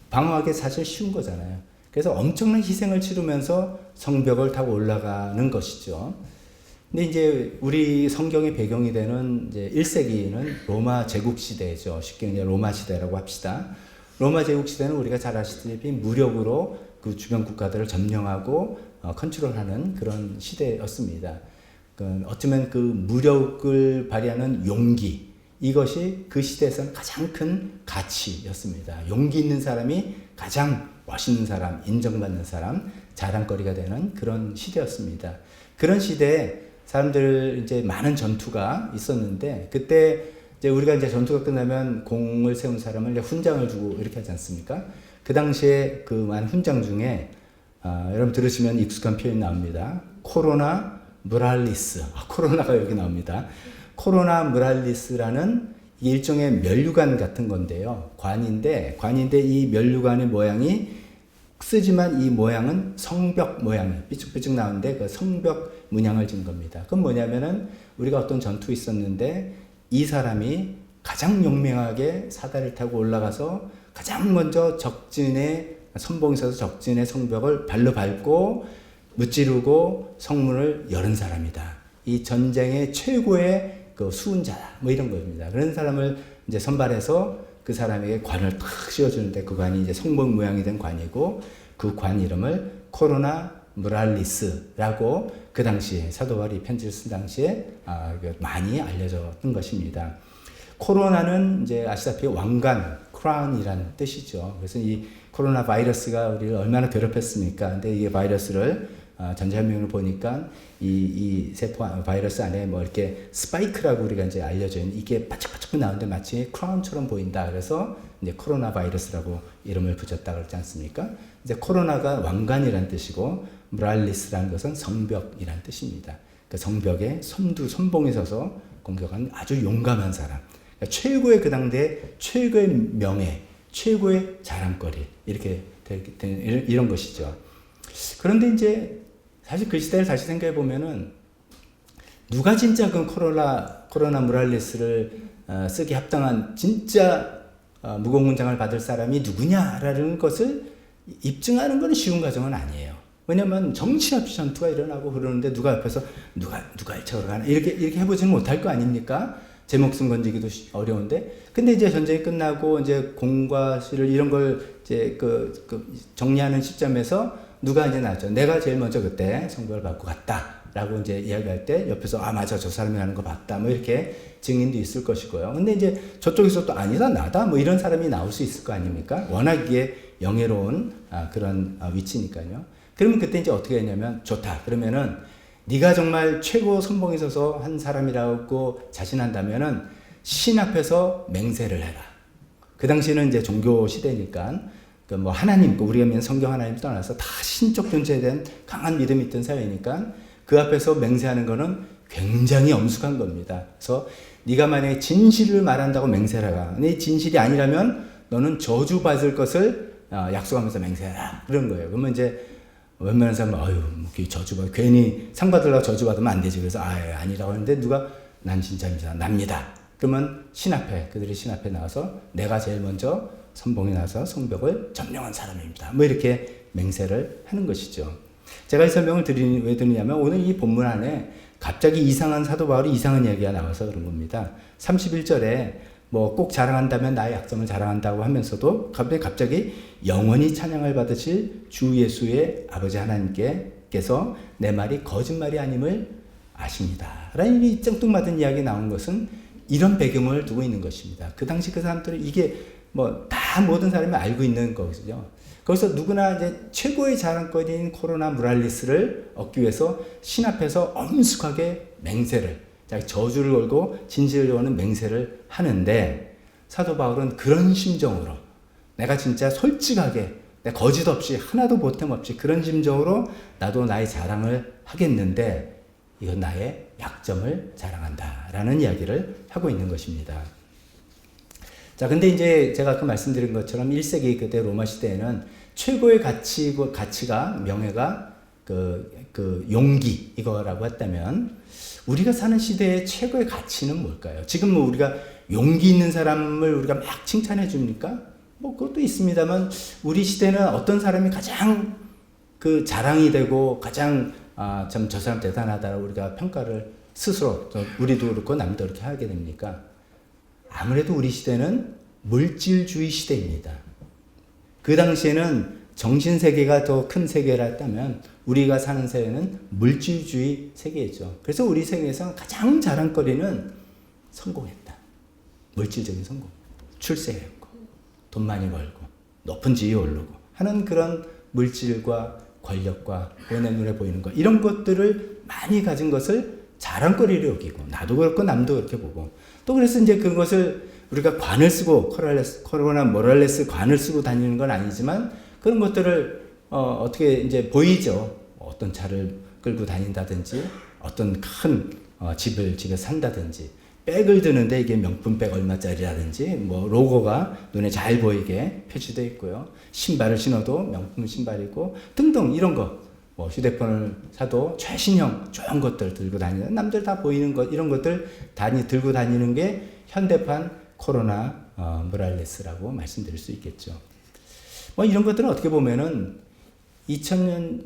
방어하기 사실 쉬운 거잖아요. 그래서 엄청난 희생을 치르면서 성벽을 타고 올라가는 것이죠. 근데 이제 우리 성경의 배경이 되는 이제 1세기는 로마 제국 시대죠. 쉽게 이제 로마 시대라고 합시다. 로마 제국 시대는 우리가 잘 아시다시피 무력으로 그 주변 국가들을 점령하고 컨트롤하는 그런 시대였습니다. 어쩌면 그 무력을 발휘하는 용기, 이것이 그 시대에서는 가장 큰 가치였습니다. 용기 있는 사람이 가장 멋있는 사람, 인정받는 사람, 자랑거리가 되는 그런 시대였습니다. 그런 시대에 사람들 이제 많은 전투가 있었는데 그때 이제 우리가 이제 전투가 끝나면 공을 세운 사람을 이제 훈장을 주고 이렇게 하지 않습니까? 그 당시에 그 많은 훈장 중에 여러분 들으시면 익숙한 표현이 나옵니다. 코로나 무랄리스. 코로나가 여기 나옵니다. 코로나 무랄리스라는 일종의 면류관 같은 건데요. 관인데 이 면류관의 모양이 쓰지만 이 모양은 성벽 모양이 삐쭉삐쭉 나오는데 그 성벽 문양을 진 겁니다. 그건 뭐냐면은 우리가 어떤 전투 있었는데 이 사람이 가장 용맹하게 사다리를 타고 올라가서 가장 먼저 선봉에 서서 적진의 성벽을 발로 밟고 무찌르고 성문을 여는 사람이다. 이 전쟁의 최고의 그 수훈자다. 뭐 이런 겁니다. 그런 사람을 이제 선발해서 그 사람에게 관을 탁 씌워주는데 그 관이 이제 성벽 모양이 된 관이고 그 관 이름을 코로나 무랄리스라고 그 당시에 사도 바울이 편지를 쓴 당시에 많이 알려졌던 것입니다. 코로나는 이제 아시다시피 왕관, crown이란 뜻이죠. 그래서 이 코로나 바이러스가 우리를 얼마나 괴롭혔습니까? 근데 이게 바이러스를 전자현미경을 보니까 이 세포 바이러스 안에 뭐 이렇게 스파이크라고 우리가 이제 알려져 있는 이게 바짝바짝 나오는데 마치 크라운처럼 보인다. 그래서 이제 코로나 바이러스라고 이름을 붙였다 그러지 않습니까? 이제 코로나가 왕관이란 뜻이고 무랄리스라는 것은 성벽이란 뜻입니다. 그 성벽에 선봉에 서서 공격한 아주 용감한 사람. 그러니까 최고의 그 당대 최고의 명예, 최고의 자랑거리 이렇게 이런 것이죠. 그런데 이제 사실 그 시대를 다시 생각해 보면은 누가 진짜 그 코로나 무랄리스를 쓰기 합당한 진짜 무공 문장을 받을 사람이 누구냐라는 것을 입증하는 건 쉬운 과정은 아니에요. 왜냐면 정신없이 전투가 일어나고 그러는데 누가 옆에서 누가 일척으로 가나 이렇게 해보지는 못할 거 아닙니까? 제 목숨 건지기도 어려운데. 근데 이제 전쟁이 끝나고 이제 공과 실을 이런 걸 이제 정리하는 시점에서 누가 이제 나왔죠. 내가 제일 먼저 그때 성벽을 받고 갔다라고 이제 이야기할 때 옆에서 맞아 저 사람이 하는 거 봤다 뭐 이렇게 증인도 있을 것이고요. 근데 이제 저쪽에서 또 아니다 나다 뭐 이런 사람이 나올 수 있을 거 아닙니까? 워낙 이게 영예로운 그런 위치니까요. 그러면 그때 이제 어떻게 했냐면 좋다. 그러면은 네가 정말 최고 선봉에 서서 한 사람이라고 자신한다면은 신 앞에서 맹세를 해라. 그 당시에는 이제 종교 시대니까 뭐 하나님, 우리가 믿는 성경 하나님 떠나서 다 신적 존재에 대한 강한 믿음이 있던 사회니까 그 앞에서 맹세하는 거는 굉장히 엄숙한 겁니다. 그래서 네가 만약에 진실을 말한다고 맹세를 해라. 근데 진실이 아니라면 너는 저주받을 것을 약속하면서 맹세해라. 그런 거예요. 그러면 이제 웬만한 사람은 저주받아 괜히 상 받으려고 저주받으면 안 되지. 그래서 아니라고 하는데 누가 난 진짜입니다. 납니다. 그러면 그들이 신 앞에 나와서 내가 제일 먼저 선봉에 나서 성벽을 점령한 사람입니다. 뭐 이렇게 맹세를 하는 것이죠. 제가 이 설명을 왜 드리냐면 오늘 이 본문 안에 갑자기 이상한 사도 바울이 이상한 이야기가 나와서 그런 겁니다. 31절에 뭐 꼭 자랑한다면 나의 약점을 자랑한다고 하면서도 갑자기 영원히 찬양을 받으실 주 예수의 아버지 하나님께서 내 말이 거짓말이 아님을 아십니다. 라는 이 짱뚱맞은 이야기 나온 것은 이런 배경을 두고 있는 것입니다. 그 당시 그 사람들은 이게 뭐 다 모든 사람이 알고 있는 거거든요. 거기서 누구나 이제 최고의 자랑거리인 코로나 무랄리스를 얻기 위해서 신 앞에서 엄숙하게 맹세를, 저주를 걸고 진실을 요하는 맹세를 하는데 사도 바울은 그런 심정으로 내가 진짜 솔직하게 내 거짓 없이 하나도 보탬 없이 그런 심정으로 나도 나의 자랑을 하겠는데 이건 나의 약점을 자랑한다 라는 이야기를 하고 있는 것입니다. 자, 근데 이제 제가 아까 말씀드린 것처럼 1세기 그때 로마 시대에는 최고의 가치가 명예가 용기 이거라고 했다면 우리가 사는 시대의 최고의 가치는 뭘까요? 지금 뭐 우리가 용기 있는 사람을 우리가 막 칭찬해 줍니까? 뭐 그것도 있습니다만 우리 시대는 어떤 사람이 가장 자랑이 되고 가장 참 저 사람 대단하다라고 우리가 평가를 스스로 우리도 그렇고 남도 그렇게 하게 됩니까? 아무래도 우리 시대는 물질주의 시대입니다. 그 당시에는 정신세계가 더 큰 세계라 했다면 우리가 사는 세계는 물질주의 세계죠. 그래서 우리 세계에서 가장 자랑거리는 성공했다. 물질적인 성공. 출세했고 돈 많이 벌고 높은 지위에 오르고 하는 그런 물질과 권력과 내 눈에 보이는 것 이런 것들을 많이 가진 것을 자랑거리로 여기고 나도 그렇고 남도 그렇게 보고 또 그래서 이제 그것을 우리가 관을 쓰고 코로나 모랄레스 관을 쓰고 다니는 건 아니지만 그런 것들을 어떻게 이제 보이죠. 어떤 차를 끌고 다닌다든지 어떤 큰 집에 산다든지 백을 드는데 이게 명품백 얼마짜리라든지 뭐 로고가 눈에 잘 보이게 표시되어 있고요. 신발을 신어도 명품 신발이고 등등 이런 거. 뭐 휴대폰을 사도 최신형 좋은 것들 들고 다니는 남들 다 보이는 것 이런 것들 들고 다니는 게 현대판 코로나 모랄레스라고 말씀드릴 수 있겠죠. 뭐 이런 것들은 어떻게 보면은 2000년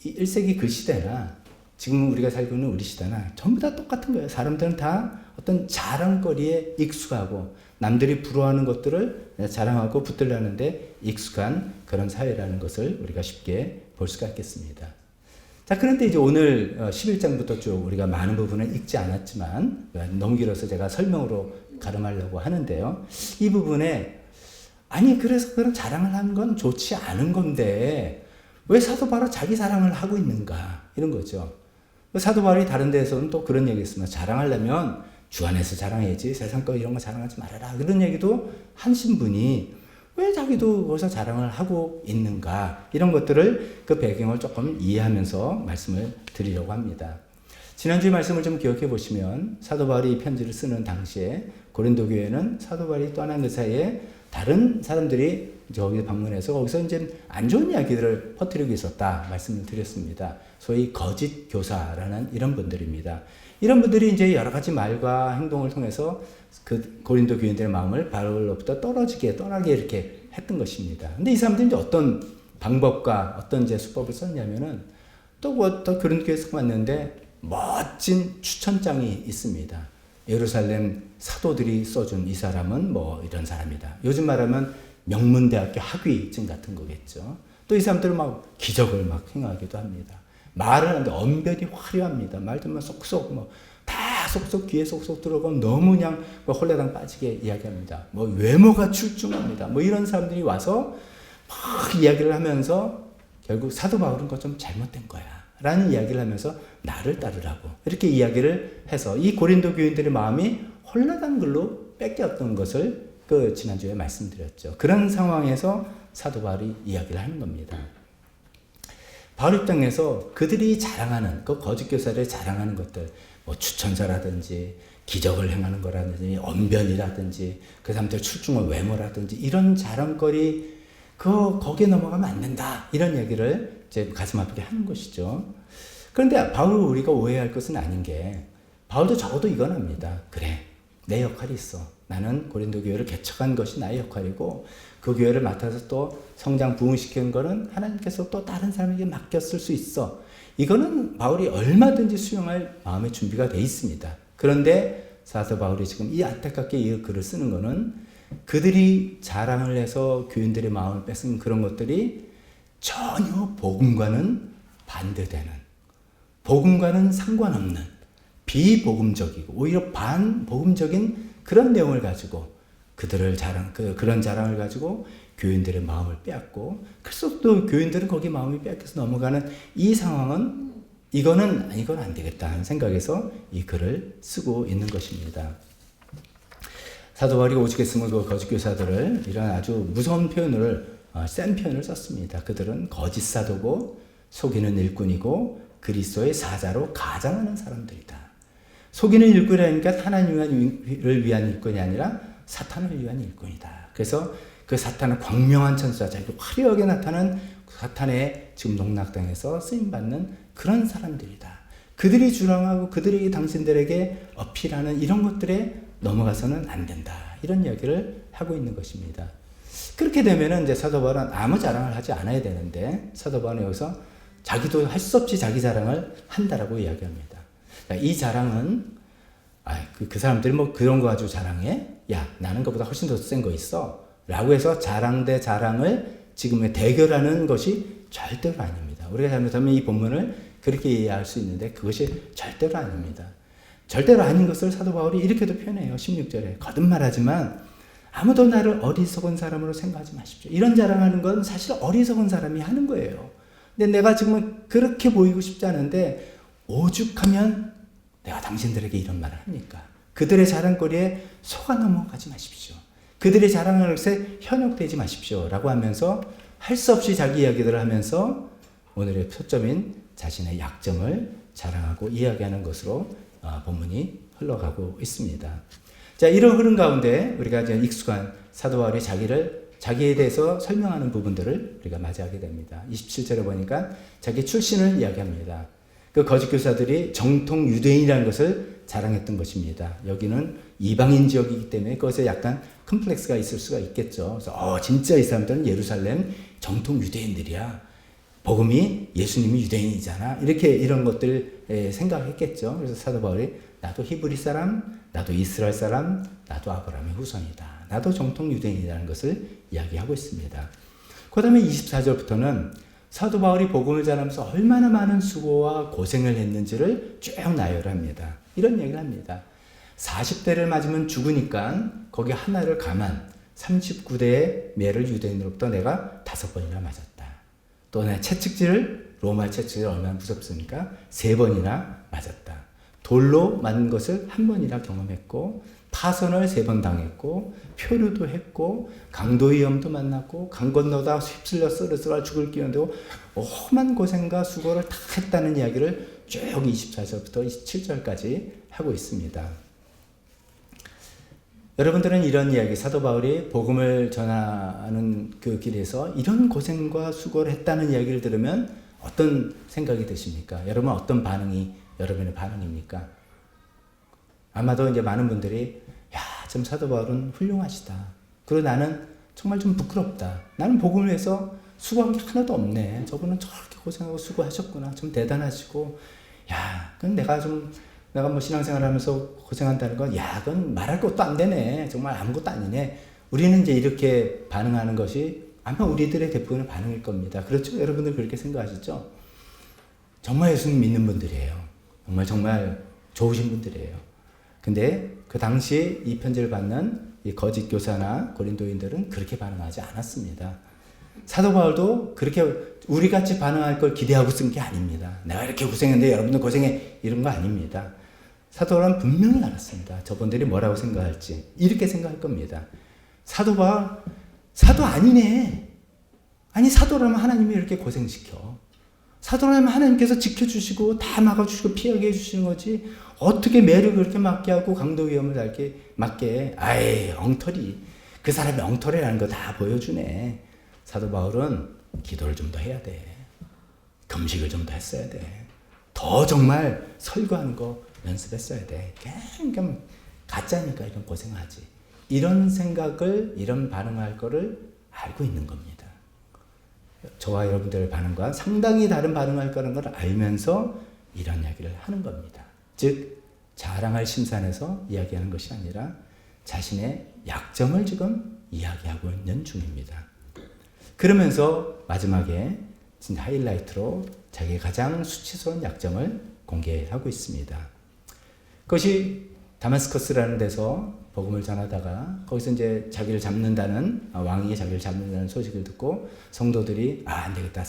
1세기 그 시대나 지금 우리가 살고 있는 우리 시대나 전부 다 똑같은 거예요. 사람들은 다 어떤 자랑거리에 익숙하고 남들이 부러워하는 것들을 자랑하고 붙들려는데 익숙한 그런 사회라는 것을 우리가 쉽게 볼 수가 있겠습니다. 자, 그런데 이제 오늘 11장부터 쭉 우리가 많은 부분을 읽지 않았지만 너무 길어서 제가 설명으로 가름하려고 하는데요. 이 부분에 아니 그래서 그런 자랑을 하는 건 좋지 않은 건데 왜 사도 바울은 자기 자랑을 하고 있는가 이런 거죠. 사도 바울이 다른 데에서는 또 그런 얘기 했습니다. 자랑하려면 주 안에서 자랑해야지 세상 거 이런 거 자랑하지 말아라. 그런 얘기도 하신 분이 왜 자기도 거기서 자랑을 하고 있는가 이런 것들을 그 배경을 조금 이해하면서 말씀을 드리려고 합니다. 지난주의 말씀을 좀 기억해 보시면 사도 바울이 이 편지를 쓰는 당시에 고린도 교회는 사도 바울이 떠난 그 사이에 다른 사람들이 저기 방문해서 거기서 이제 안 좋은 이야기들을 퍼뜨리고 있었다 말씀을 드렸습니다. 소위 거짓 교사라는 이런 분들입니다. 이런 분들이 이제 여러 가지 말과 행동을 통해서 그 고린도 교인들의 마음을 바울로부터 떠나게 이렇게 했던 것입니다. 근데 이 사람들이 이제 어떤 방법과 어떤 이제 수법을 썼냐면은 또 고린도 교회에서 왔는데 멋진 추천장이 있습니다. 예루살렘 사도들이 써준 이 사람은 뭐 이런 사람이다. 요즘 말하면 명문대학교 학위증 같은 거겠죠. 또 이 사람들은 막 기적을 막 행하기도 합니다. 말을 하는데 언변이 화려합니다. 말 들으면 쏙쏙 다 쏙쏙 귀에 쏙쏙 들어가면 너무 그냥 홀레당 빠지게 이야기합니다. 외모가 출중합니다. 이런 사람들이 와서 막 이야기를 하면서 결국 사도 바울은 그거 좀 잘못된 거야 라는 이야기를 하면서 나를 따르라고 이렇게 이야기를 해서 이 고린도 교인들의 마음이 홀라당 글로 뺏겼던 것을 그 지난주에 말씀드렸죠. 그런 상황에서 사도 바울이 이야기를 하는 겁니다. 바울 입장에서 그들이 자랑하는 그 거짓 교사를 자랑하는 것들 추천서라든지 기적을 행하는 거라든지 언변이라든지 그 사람들 출중한 외모라든지 이런 자랑거리 거기에 넘어가면 안 된다 이런 얘기를 이제 가슴 아프게 하는 것이죠. 그런데 바울을 우리가 오해할 것은 아닌 게 바울도 적어도 이건 합니다. 그래 내 역할이 있어. 나는 고린도 교회를 개척한 것이 나의 역할이고 그 교회를 맡아서 또 성장 부흥시키는 거는 하나님께서 또 다른 사람에게 맡겼을 수 있어. 이거는 바울이 얼마든지 수용할 마음의 준비가 돼 있습니다. 그런데 사도 바울이 지금 이 안타깝게 이 글을 쓰는 거는 그들이 자랑을 해서 교인들의 마음을 뺏은 그런 것들이 전혀 복음과는 반대되는, 복음과는 상관없는 비복음적이고 오히려 반복음적인 그런 내용을 가지고 그들을 그런 자랑을 가지고 교인들의 마음을 빼앗고 그래서 또 교인들은 거기 마음이 빼앗겨서 넘어가는 이 상황은 이건 안 되겠다 하는 생각에서 이 글을 쓰고 있는 것입니다. 사도 바울이 오죽했으면 그 거짓 교사들을 이런 아주 무서운 표현을 센 표현을 썼습니다. 그들은 거짓 사도고 속이는 일꾼이고 그리스도의 사자로 가장하는 사람들이다. 속이는 일꾼이라니까 하나님을 위한 일꾼이 아니라 사탄을 위한 일꾼이다. 그래서 그 사탄은 광명한 천사자, 화려하게 나타나는 사탄의 지금 농락당해서 쓰임받는 그런 사람들이다. 그들이 주장하고 그들이 당신들에게 어필하는 이런 것들에 넘어가서는 안 된다. 이런 이야기를 하고 있는 것입니다. 그렇게 되면은 이제 사도 바울은 아무 자랑을 하지 않아야 되는데 사도 바울은 여기서 자기도 할 수 없이 자기 자랑을 한다라고 이야기합니다. 이 자랑은 그 사람들이 그런 거 가지고 자랑해? 야 나는 그보다 훨씬 더 센 거 있어 라고 해서 자랑 대 자랑을 지금의 대결하는 것이 절대로 아닙니다. 우리가 잘못하면 이 본문을 그렇게 이해할 수 있는데 그것이 절대로 아닙니다. 절대로 아닌 것을 사도 바울이 이렇게도 표현해요. 16절에 거듭말하지만 아무도 나를 어리석은 사람으로 생각하지 마십시오. 이런 자랑하는 건 사실 어리석은 사람이 하는 거예요. 근데 내가 지금 그렇게 보이고 싶지 않은데 오죽하면 내가 당신들에게 이런 말을 합니까? 그들의 자랑거리에 속아 넘어가지 마십시오. 그들의 자랑하는 것에 현혹되지 마십시오. 라고 하면서 할 수 없이 자기 이야기들을 하면서 오늘의 초점인 자신의 약점을 자랑하고 이야기하는 것으로 본문이 흘러가고 있습니다. 자, 이런 흐름 가운데 우리가 이제 익숙한 사도 바울이 자기에 대해서 설명하는 부분들을 우리가 맞이하게 됩니다. 27절에 보니까 자기 출신을 이야기합니다. 그 거짓 교사들이 정통 유대인이라는 것을 자랑했던 것입니다. 여기는 이방인 지역이기 때문에 그것에 약간 컴플렉스가 있을 수가 있겠죠. 그래서 진짜 이 사람들은 예루살렘 정통 유대인들이야. 복음이 예수님이 유대인이잖아. 이런 것들 생각했겠죠. 그래서 사도 바울이 나도 히브리 사람, 나도 이스라엘 사람, 나도 아브라함의 후손이다. 나도 정통 유대인이라는 것을 이야기하고 있습니다. 그 다음에 24절부터는 사도 바울이 복음을 전하면서 얼마나 많은 수고와 고생을 했는지를 쭉 나열합니다. 이런 얘기를 합니다. 40대를 맞으면 죽으니까 거기 하나를 감한 39대의 매를 유대인으로부터 내가 5번이나 맞았다. 또 내가 채찍질을 로마 채찍질 얼마나 무섭습니까? 3번이나 맞았다. 돌로 맞는 것을 1번이나 경험했고 파선을 3번 당했고 표류도 했고 강도 위험도 만났고 강 건너다 휩쓸려 쓰러져 죽을 기운도 험한 고생과 수고를 다 했다는 이야기를 쭉 24절부터 27절까지 하고 있습니다. 여러분들은 이런 이야기, 사도 바울이 복음을 전하는 그 길에서 이런 고생과 수고를 했다는 이야기를 들으면 어떤 생각이 드십니까? 여러분 어떤 반응이 여러분의 반응입니까? 아마도 이제 많은 분들이 야, 좀 사도 바울은 훌륭하시다. 그리고 나는 정말 좀 부끄럽다. 나는 복음을 위해서 수고한 게 하나도 없네. 저분은 저렇게 고생하고 수고하셨구나. 좀 대단하시고 야, 그럼 내가 뭐 신앙생활 하면서 고생한다는 건, 야, 그건 말할 것도 안 되네. 정말 아무것도 아니네. 우리는 이제 이렇게 반응하는 것이 아마 우리들의 대부분의 반응일 겁니다. 그렇죠? 여러분들 그렇게 생각하시죠? 정말 예수님 믿는 분들이에요. 정말 좋으신 분들이에요. 근데 그 당시에 이 편지를 받는 이 거짓 교사나 고린도인들은 그렇게 반응하지 않았습니다. 사도 바울도 그렇게 우리같이 반응할 걸 기대하고 쓴 게 아닙니다. 내가 이렇게 고생했는데 여러분도 고생해. 이런 거 아닙니다. 사도 바울은 분명히 알았습니다. 저분들이 뭐라고 생각할지. 이렇게 생각할 겁니다. 사도 바울, 사도 아니네. 아니, 사도라면 하나님이 이렇게 고생시켜. 사도라면 하나님께서 지켜주시고 다 막아주시고 피하게 해주시는 거지. 어떻게 매를 그렇게 맞게 하고 강도 위험을 맞게 해. 아이, 엉터리. 그 사람이 엉터리라는 거 다 보여주네. 사도 바울은 기도를 좀 더 해야 돼. 금식을 좀 더 했어야 돼. 더 정말 설교하는 거 연습했어야 돼. 그냥 가짜니까 이런 고생하지. 이런 생각을, 이런 반응할 거를 알고 있는 겁니다. 저와 여러분들의 반응과 상당히 다른 반응할 거라는 걸 알면서 이런 이야기를 하는 겁니다. 즉, 자랑할 심산에서 이야기하는 것이 아니라 자신의 약점을 지금 이야기하고 있는 중입니다. 그러면서 마지막에 진짜 하이라이트로 자기의 가장 수치스러운 약점을 공개하고 있습니다. 그것이 다마스커스라는 데서 복음을 전하다가 거기서 이제 자기를 잡는다는, 왕이 자기를 잡는다는 소식을 듣고 성도들이 안 되겠다.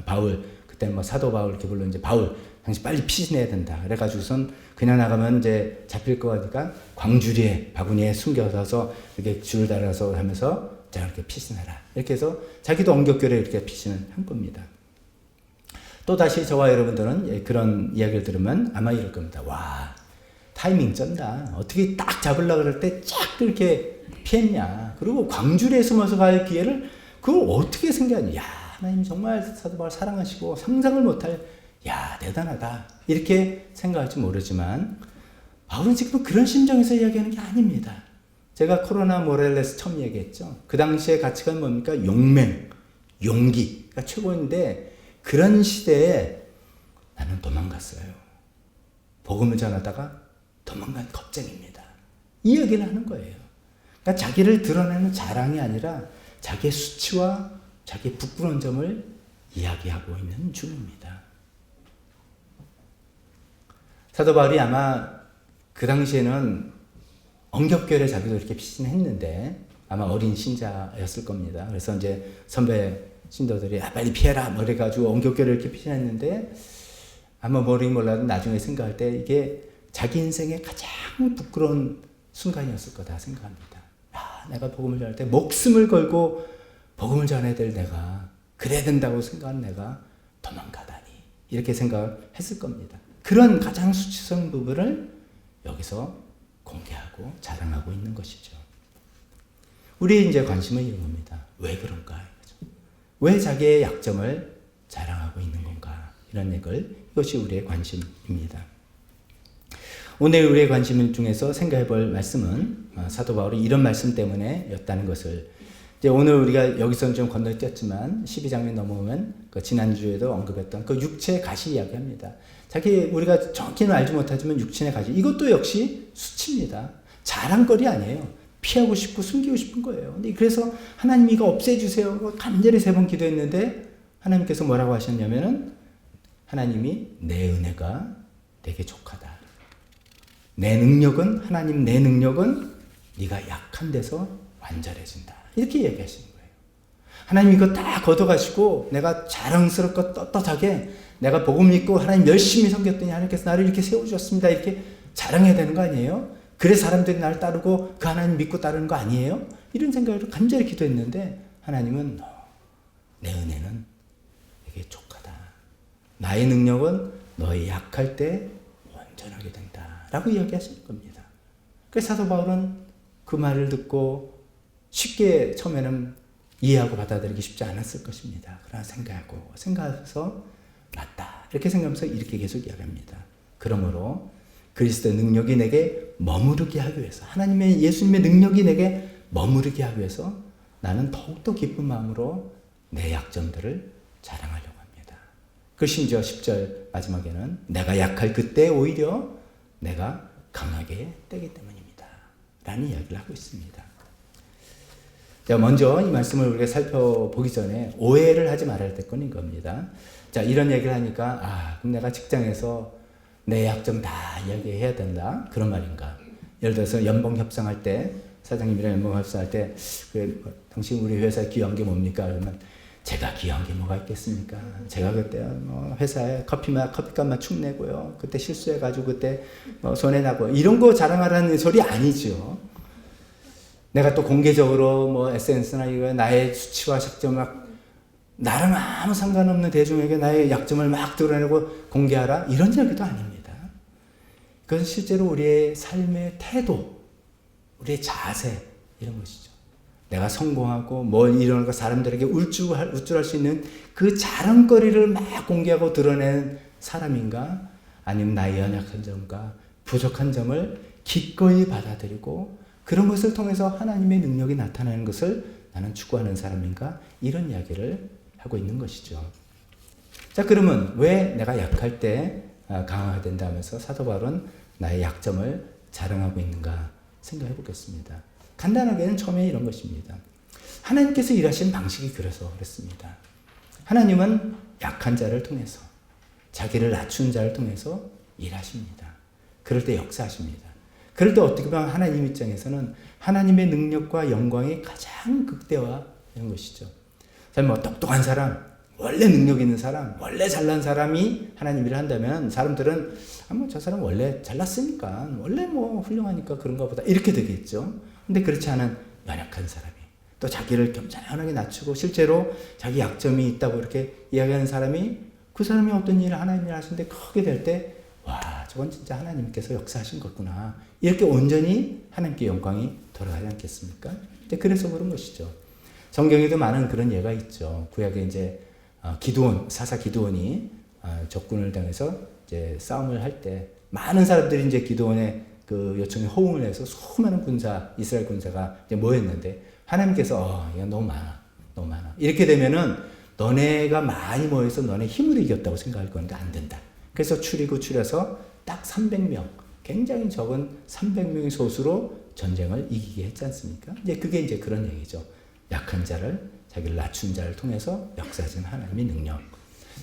바울, 그때 뭐 사도 바울 이렇게 불러 이제 바울, 당신 빨리 피신해야 된다. 그래가지고선 그냥 나가면 이제 잡힐 거 같으니까 광주리에 바구니에 숨겨서 이렇게 줄 달아서 하면서 자, 이렇게 피신하라. 이렇게 해서 자기도 엉격결에 이렇게 피신을 한 겁니다. 또 다시 저와 여러분들은 그런 이야기를 들으면 아마 이럴 겁니다. 와, 타이밍 쩐다. 어떻게 딱 잡으려고 그럴 때 쫙 그렇게 피했냐. 그리고 광주리에 숨어서 갈 기회를 그걸 어떻게 생각하냐. 야, 하나님 정말 사도 바울 사랑하시고 상상을 못할, 야, 대단하다. 이렇게 생각할지 모르지만 바울은 지금 그런 심정에서 이야기하는 게 아닙니다. 제가 코로나 모렐레스 처음 얘기했죠. 그 당시의 가치관 뭡니까? 용맹, 용기가 최고인데 그런 시대에 나는 도망갔어요. 복음을 전하다가 도망간 겁쟁입니다. 이 얘기를 하는 거예요. 그러니까 자기를 드러내는 자랑이 아니라 자기의 수치와 자기의 부끄러운 점을 이야기하고 있는 중입니다. 사도 바울이 아마 그 당시에는 엉겹결에 자기도 이렇게 피신했는데 아마 어린 신자였을 겁니다. 그래서 이제 선배 신도들이 빨리 피해라 뭐 그래가지고 엉겹결에 이렇게 피신했는데 아마 모르긴 몰라도 나중에 생각할 때 이게 자기 인생의 가장 부끄러운 순간이었을 거다 생각합니다. 야, 내가 복음을 전할 때 목숨을 걸고 복음을 전해야 될 내가, 그래야 된다고 생각하는 내가 도망가다니, 이렇게 생각했을 겁니다. 그런 가장 수치스러운 부분을 여기서 공개하고 자랑하고 있는 것이죠. 우리 이제 관심은 이런 겁니다. 왜 그런가? 왜 자기의 약점을 자랑하고 있는 건가? 이런 얘기를, 이것이 우리의 관심입니다. 오늘 우리의 관심 중에서 생각해 볼 말씀은 사도 바울이 이런 말씀 때문에 였다는 것을, 이제 오늘 우리가 여기서는 좀 건너뛰었지만 12장에 넘어오면 그 지난주에도 언급했던 그 육체의 가시 이야기합니다. 우리가 정확히는 알지 못하지만 육체의 가시, 이것도 역시 수치입니다. 자랑거리 아니에요. 피하고 싶고 숨기고 싶은 거예요. 근데 그래서 하나님 이거 없애주세요. 간절히 3번 기도했는데 하나님께서 뭐라고 하셨냐면은, 하나님이 내 은혜가 되게 족하다. 내 능력은 네가 약한 데서 완전해진다. 이렇게 얘기하시는 거예요. 하나님 이거 다 걷어가시고 내가 자랑스럽고 떳떳하게 내가 복음 믿고 하나님 열심히 섬겼더니 하나님께서 나를 이렇게 세워주셨습니다. 이렇게 자랑해야 되는 거 아니에요? 그래서 사람들이 나를 따르고 그 하나님 믿고 따르는 거 아니에요? 이런 생각으로 간절히 기도했는데 하나님은 내 은혜는 내게 족하다. 나의 능력은 너의 약할 때 온전하게 된다. 라고 이야기하시는 겁니다. 그래서 사도 바울은 그 말을 듣고 쉽게 처음에는 이해하고 받아들이기 쉽지 않았을 것입니다. 그러나 생각해서 맞다. 이렇게 생각하면서 이렇게 계속 이야기합니다. 그러므로 그리스도의 능력이 내게 머무르게 하기 위해서 하나님의 예수님의 능력이 내게 머무르게 하기 위해서 나는 더욱더 기쁜 마음으로 내 약점들을 자랑하려고 합니다. 그 심지어 10절 마지막에는 내가 약할 그때 오히려 내가 강하게 되기 때문입니다. 라는 이야기를 하고 있습니다. 자, 먼저 이 말씀을 우리가 살펴보기 전에 오해를 하지 말아야 될 건 이겁니다. 자, 이런 얘기를 하니까 그럼 내가 직장에서 내 약점 다 이야기해야 된다. 그런 말인가? 예를 들어서 연봉 협상할 때 사장님이랑 연봉 협상할 때 당신 우리 회사에 귀한 게 뭡니까? 그러면 제가 귀한 게 뭐가 있겠습니까? 제가 그때 회사에 커피값만 축 내고요. 그때 실수해가지고 그때 손해나고 이런 거 자랑하라는 소리 아니죠. 내가 또 공개적으로 SNS나 이거 나의 수치와 약점 막 나랑 아무 상관없는 대중에게 나의 약점을 막 드러내고 공개하라 이런 이야기도 아닙니다. 그것은 실제로 우리의 삶의 태도, 우리의 자세 이런 것이죠. 내가 성공하고 뭘 이루는 거 사람들에게 우쭐할 수 있는 그 자랑거리를 막 공개하고 드러내는 사람인가? 아니면 나의 연약한 점과 부족한 점을 기꺼이 받아들이고 그런 것을 통해서 하나님의 능력이 나타나는 것을 나는 추구하는 사람인가? 이런 이야기를 하고 있는 것이죠. 자, 그러면 왜 내가 약할 때 강화가 된다면서 사도 바울은 나의 약점을 자랑하고 있는가 생각해 보겠습니다. 간단하게는 처음에 이런 것입니다. 하나님께서 일하시는 방식이 그래서 그렇습니다. 하나님은 약한 자를 통해서 자기를 낮춘 자를 통해서 일하십니다. 그럴 때 역사하십니다. 그럴 때 어떻게 보면 하나님 입장에서는 하나님의 능력과 영광이 가장 극대화되는 것이죠. 똑똑한 사람, 원래 능력 있는 사람, 원래 잘난 사람이 하나님 일을 한다면 사람들은 저 사람 원래 잘났으니까 원래 훌륭하니까 그런가 보다 이렇게 되겠죠. 근데 그렇지 않은 연약한 사람이 또 자기를 겸손하게 낮추고 실제로 자기 약점이 있다고 이렇게 이야기하는 사람이 그 사람이 어떤 일을 하나님 일 하시는데 크게 될 때 와, 저건 진짜 하나님께서 역사하신 거구나. 이렇게 온전히 하나님께 영광이 돌아가지 않겠습니까? 그래서 그런 것이죠. 성경에도 많은 그런 예가 있죠. 구약에 이제 사사 기드온이 적군을 당해서 이제 싸움을 할 때 많은 사람들이 이제 기드온의 그 요청에 호응을 해서 수많은 이스라엘 군사가 이제 모였는데 하나님께서 이거 너무 많아. 이렇게 되면은 너네가 많이 모여서 너네 힘으로 이겼다고 생각할 건데 안 된다. 그래서 추려서 딱 300명, 굉장히 적은 300명의 소수로 전쟁을 이기게 했지 않습니까? 그게 이제 그런 얘기죠. 약한 자를, 자기를 낮춘 자를 통해서 역사하시는 하나님의 능력.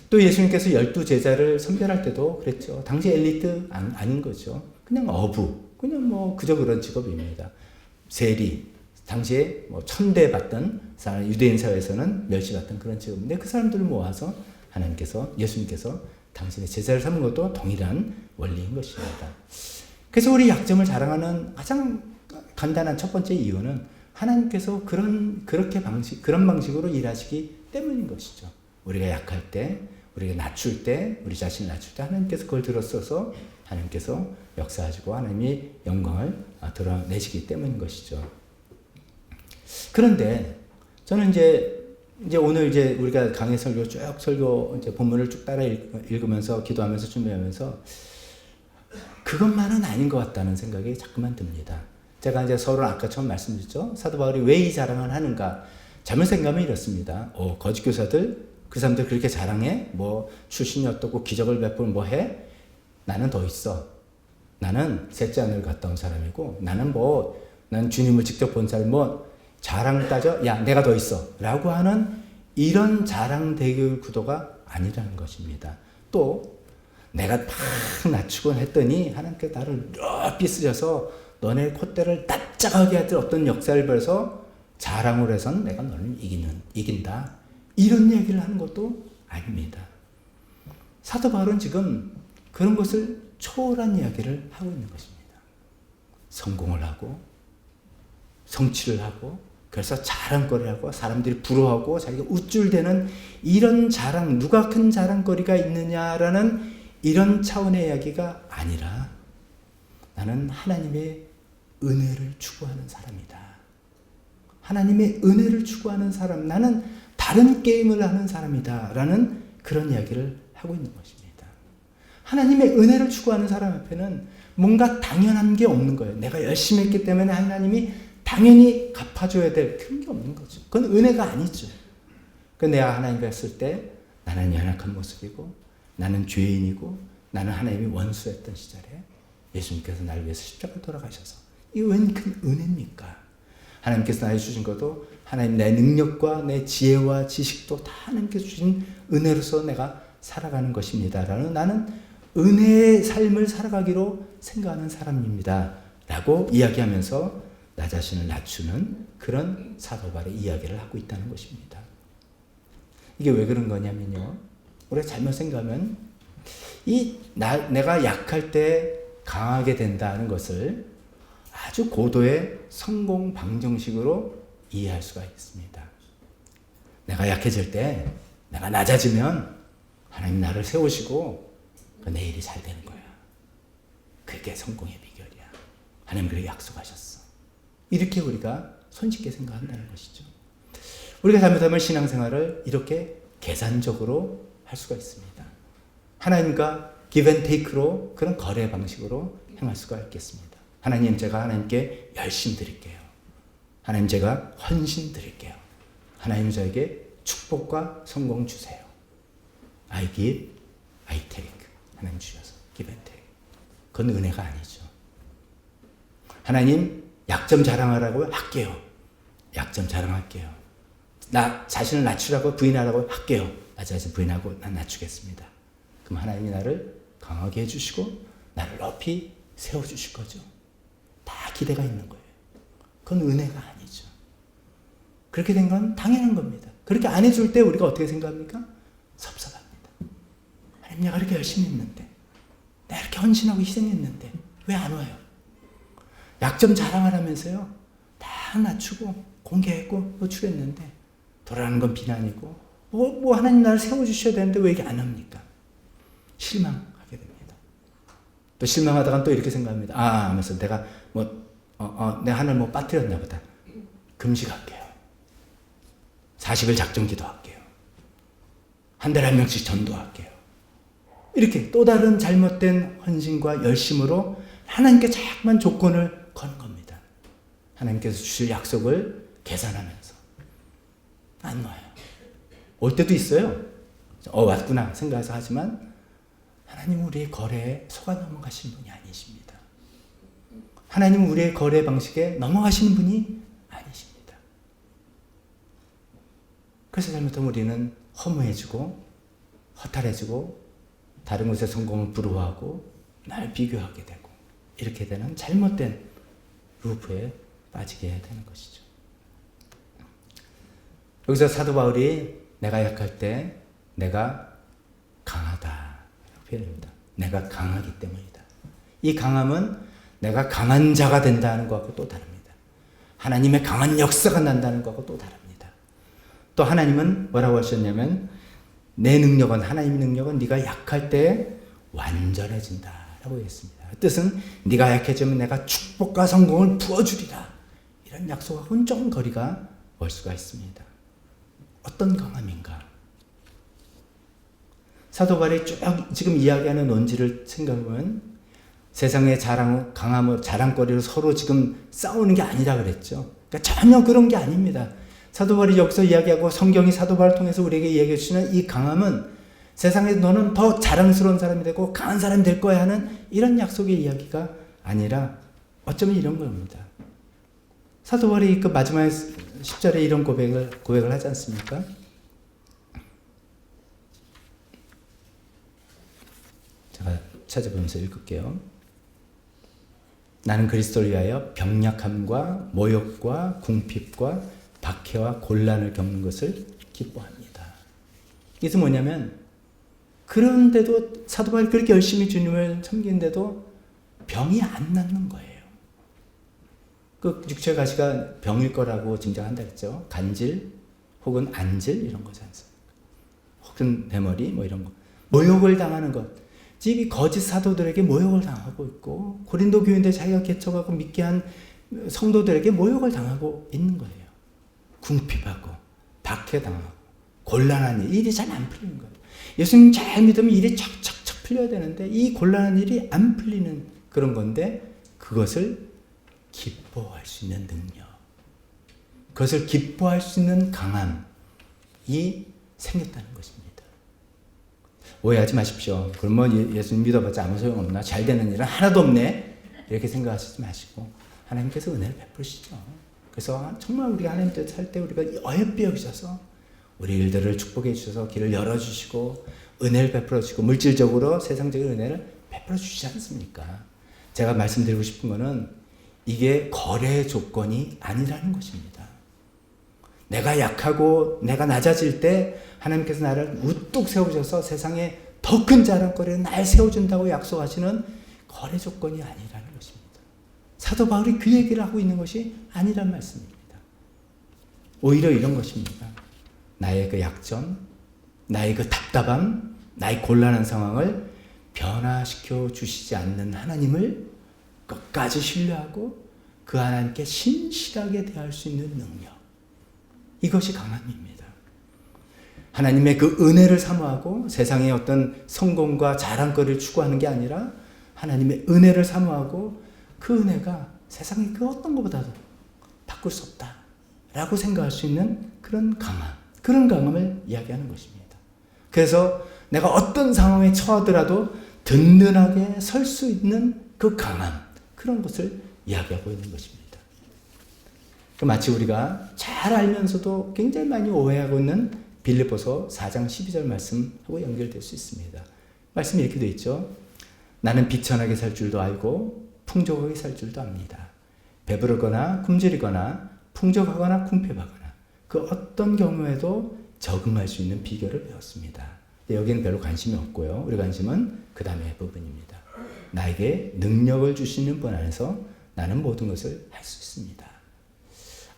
또 예수님께서 12제자를 선별할 때도 그랬죠. 당시 엘리트 아닌 거죠. 그냥 그냥 그저 그런 직업입니다. 세리, 당시에 천대 받던 사람, 유대인 사회에서는 멸시받던 그런 직업인데 그 사람들을 모아서 예수님께서 당신의 제자를 삼은 것도 동일한 원리인 것입니다. 그래서 우리 약점을 자랑하는 가장 간단한 첫 번째 이유는 하나님께서 그런 방식으로 일하시기 때문인 것이죠. 우리가 약할 때, 우리가 낮출 때, 우리 자신을 낮출 때 하나님께서 그걸 들어서서 하나님께서 역사하시고 하나님이 영광을 드러내시기 때문인 것이죠. 그런데 저는 이제 오늘 우리가 강의 설교 이제 본문을 쭉 따라 읽으면서 기도하면서 준비하면서 그것만은 아닌 것 같다는 생각이 자꾸만 듭니다. 제가 이제 서론 아까 처음 말씀드렸죠. 사도 바울이 왜 이 자랑을 하는가? 잘못 생각하면 이렇습니다. 거짓 교사들, 그 사람들 그렇게 자랑해? 출신이 어떻고 기적을 베풀고 해? 나는 더 있어. 나는 셋째 하늘 갔다 온 사람이고, 난 주님을 직접 본 사람, 자랑을 따져? 야, 내가 더 있어. 라고 하는 이런 자랑 대결 구도가 아니라는 것입니다. 또, 내가 팍 낮추곤 했더니 하나님께 나를 높이 쓰셔서 너네 콧대를 납작하게 하던 어떤 역사를 벌여서 자랑으로 해서는 내가 너를 이긴다. 이런 얘기를 하는 것도 아닙니다. 사도 바울은 지금 그런 것을 초월한 이야기를 하고 있는 것입니다. 성공을 하고 성취를 하고 그래서 자랑거리를 하고 사람들이 부러워하고 자기가 우쭐대는 이런 자랑, 누가 큰 자랑거리가 있느냐라는 이런 차원의 이야기가 아니라 나는 하나님의 은혜를 추구하는 사람이다. 하나님의 은혜를 추구하는 사람, 나는 다른 게임을 하는 사람이다 라는 그런 이야기를 하고 있는 것입니다. 하나님의 은혜를 추구하는 사람 앞에는 뭔가 당연한 게 없는 거예요. 내가 열심히 했기 때문에 하나님이 당연히 갚아줘야 될 그런 게 없는 거죠. 그건 은혜가 아니죠. 내가 하나님 뵀을 때 나는 연약한 모습이고 나는 죄인이고 나는 하나님이 원수였던 시절에 예수님께서 나를 위해서 십자가에 돌아가셔서 이게 웬 큰 은혜입니까? 하나님께서 나에게 주신 것도 하나님 내 능력과 내 지혜와 지식도 다 하나님께서 주신 은혜로서 내가 살아가는 것입니다. 라는 나는 은혜의 삶을 살아가기로 생각하는 사람입니다. 라고 이야기하면서 나 자신을 낮추는 그런 사도 바울의 이야기를 하고 있다는 것입니다. 이게 왜 그런 거냐면요. 우리가 잘못 생각하면 내가 약할 때 강하게 된다는 것을 아주 고도의 성공 방정식으로 이해할 수가 있습니다. 내가 약해질 때, 내가 낮아지면 하나님 나를 세우시고 내 일이 잘 되는 거야. 그게 성공의 비결이야. 하나님 그렇게 약속하셨어. 이렇게 우리가 손쉽게 생각한다는 것이죠. 우리가 잘못하면 신앙생활을 이렇게 계산적으로 할 수가 있습니다. 하나님과 give and take로 그런 거래 방식으로 행할 수가 있겠습니다. 하나님, 제가 하나님께 열심 드릴게요. 하나님, 제가 헌신 드릴게요. 하나님, 저에게 축복과 성공 주세요. I give, I take. 하나님 주셔서 give and take. 그건 은혜가 아니죠. 하나님, 약점 자랑하라고 할게요. 약점 자랑할게요. 나 자신을 낮추라고 부인하라고 할게요. 나 자신 부인하고 난 낮추겠습니다. 그럼 하나님이 나를 강하게 해주시고 나를 높이 세워주실 거죠. 다 기대가 있는 거예요. 그건 은혜가 아니죠. 그렇게 된 건 당연한 겁니다. 그렇게 안 해줄 때 우리가 어떻게 생각합니까? 섭섭합니다. 하나님, 내가 이렇게 열심히 했는데, 내가 이렇게 헌신하고 희생했는데 왜 안 와요? 약점 자랑하라면서요. 다 낮추고 공개했고 노출했는데 돌아가는 건 비난이고 뭐 하나님 나를 세워주셔야 되는데 왜 이게 안 합니까? 실망하게 됩니다. 또 실망하다가 또 이렇게 생각합니다. 하면서 내가 내가 하나를 빠뜨렸나 보다. 금식할게요. 40일 작정 기도할게요. 한 달에 한 명씩 전도할게요. 이렇게 또 다른 잘못된 헌신과 열심으로 하나님께 자꾸만 조건을 거는 겁니다. 하나님께서 주실 약속을 계산하면서 안 와요. 올 때도 있어요. 왔구나 생각해서 하지만 하나님은 우리의 거래에 속아 넘어가신 분이 아니십니다. 하나님은 우리의 거래 방식에 넘어가시는 분이 아니십니다. 그래서 잘못하면 우리는 허무해지고 허탈해지고 다른 곳의 성공을 부러워하고 날 비교하게 되고 이렇게 되는 잘못된 루프에 빠지게 되는 것이죠. 여기서 사도 바울이 내가 약할 때 내가 강하다 표현합니다. 내가 강하기 때문이다. 이 강함은 내가 강한 자가 된다는 것하고 또 다릅니다. 하나님의 강한 역사가 난다는 것하고 또 다릅니다. 또 하나님은 뭐라고 하셨냐면 내 능력은 하나님의 능력은 네가 약할 때 완전해진다라고 했습니다. 뜻은 네가 약해지면 내가 축복과 성공을 부어주리라. 이런 약속하고는 좀 거리가 멀 수가 있습니다. 어떤 강함인가? 사도 바울이 쭉 지금 이야기하는 논지를 생각하면 세상의 자랑거리로 서로 지금 싸우는 게 아니라 그랬죠. 그러니까 전혀 그런 게 아닙니다. 사도 바울이 여기서 이야기하고 성경이 사도 바울을 통해서 우리에게 이야기해 주시는 이 강함은 세상에서 너는 더 자랑스러운 사람이 되고 강한 사람이 될 거야 하는 이런 약속의 이야기가 아니라 어쩌면 이런 겁니다. 사도 바울이 그 마지막 10절에 이런 고백을 하지 않습니까? 제가 찾아보면서 읽을게요. 나는 그리스도를 위하여 병약함과 모욕과 궁핍과 박해와 곤란을 겪는 것을 기뻐합니다. 이게 뭐냐면 그런데도 사도 바울이 그렇게 열심히 주님을 섬기는데도 병이 안 낫는 거예요. 그 육체 가시가 병일 거라고 짐작한다 했죠. 간질 혹은 안질 이런 거지 않습니까? 혹은 대머리 뭐 이런 거. 모욕을 당하는 것. 집이 거짓 사도들에게 모욕을 당하고 있고 고린도 교인들 자기가 개척하고 믿게 한 성도들에게 모욕을 당하고 있는 거예요. 궁핍하고 박해당하고 곤란한 일이 잘 안 풀리는 거예요. 예수님 잘 믿으면 일이 척척척 풀려야 되는데 이 곤란한 일이 안 풀리는 그런 건데 그것을 기뻐할 수 있는 능력, 그것을 기뻐할 수 있는 강함이 생겼다는 것입니다. 오해하지 마십시오. 그럼 뭐 예수님 믿어봤자 아무 소용없나? 잘 되는 일은 하나도 없네? 이렇게 생각하시지 마시고 하나님께서 은혜를 베푸시죠. 그래서 정말 우리가 하나님 뜻 살 때 우리가 어여삐 여기셔서 우리 일들을 축복해 주셔서 길을 열어주시고 은혜를 베풀어 주시고 물질적으로 세상적인 은혜를 베풀어 주시지 않습니까? 제가 말씀드리고 싶은 거는 이게 거래 조건이 아니라는 것입니다. 내가 약하고 내가 낮아질 때 하나님께서 나를 우뚝 세우셔서 세상에 더 큰 자랑거리를 날 세워준다고 약속하시는 거래 조건이 아니라는 것입니다. 사도 바울이 그 얘기를 하고 있는 것이 아니란 말씀입니다. 오히려 이런 것입니다. 나의 그 약점, 나의 그 답답함, 나의 곤란한 상황을 변화시켜 주시지 않는 하나님을 끝까지 신뢰하고 그 하나님께 신실하게 대할 수 있는 능력. 이것이 강함입니다. 하나님의 그 은혜를 사모하고 세상의 어떤 성공과 자랑거리를 추구하는 게 아니라 하나님의 은혜를 사모하고 그 은혜가 세상의 그 어떤 것보다도 바꿀 수 없다라고 생각할 수 있는 그런 강함, 그런 강함을 이야기하는 것입니다. 그래서 내가 어떤 상황에 처하더라도 든든하게 설 수 있는 그 강함, 그런 것을 이야기하고 있는 것입니다. 마치 우리가 잘 알면서도 굉장히 많이 오해하고 있는 빌립보서 4장 12절 말씀하고 연결될 수 있습니다. 말씀이 이렇게 되어 있죠. 나는 비천하게 살 줄도 알고 풍족하게 살 줄도 압니다. 배부르거나 굶주리거나 풍족하거나 궁핍하거나 그 어떤 경우에도 적응할 수 있는 비결을 배웠습니다. 여기는 별로 관심이 없고요. 우리 관심은 그 다음의 부분입니다. 나에게 능력을 주시는 분 안에서 나는 모든 것을 할 수 있습니다.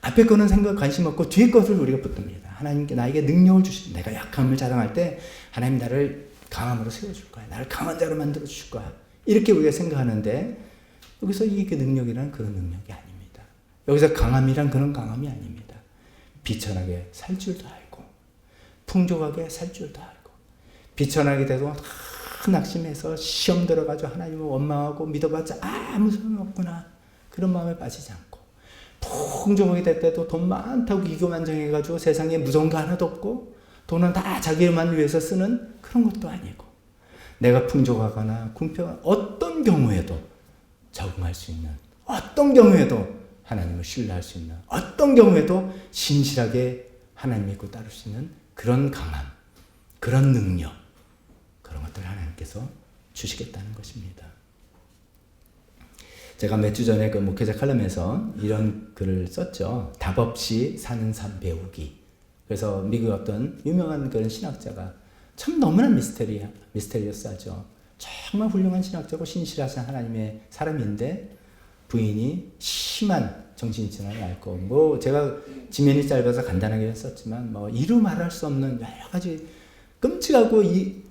앞에 거는 생각 관심 없고 뒤에 것을 우리가 붙듭니다. 하나님께 나에게 능력을 주시는, 내가 약함을 자랑할 때 하나님 나를 강함으로 세워줄 거야. 나를 강한 자로 만들어 주실 거야. 이렇게 우리가 생각하는데 여기서 이게 능력이란 그런 능력이 아닙니다. 여기서 강함이란 그런 강함이 아닙니다. 비천하게 살 줄도 알고 풍족하게 살 줄도 알고 비천하게 돼도 낙심해서 시험 들어가지고 하나님을 원망하고 믿어봤자 아무 소용없구나 그런 마음에 빠지지 않고 풍족하게 될 때도 돈 많다고 기고만장해가지고 세상에 무서운 거 하나도 없고 돈은 다 자기만 위해서 쓰는 그런 것도 아니고 내가 풍족하거나 궁핍하거나 어떤 경우에도 적응할 수 있는, 어떤 경우에도 하나님을 신뢰할 수 있는, 어떤 경우에도 신실하게 하나님 믿고 따를 수 있는 그런 강함, 그런 능력, 그런 것들을 하나님께서 주시겠다는 것입니다. 제가 몇 주 전에 그 목회자 칼럼에서 이런 글을 썼죠. 답 없이 사는 삶 배우기. 그래서 미국 어떤 유명한 그런 신학자가 참 너무나 미스테리어스하죠. 정말 훌륭한 신학자고 신실하신 하나님의 사람인데 부인이 심한 정신질환을 앓고 뭐 제가 지면이 짧아서 간단하게 썼지만 뭐 이루 말할 수 없는 여러 가지 끔찍하고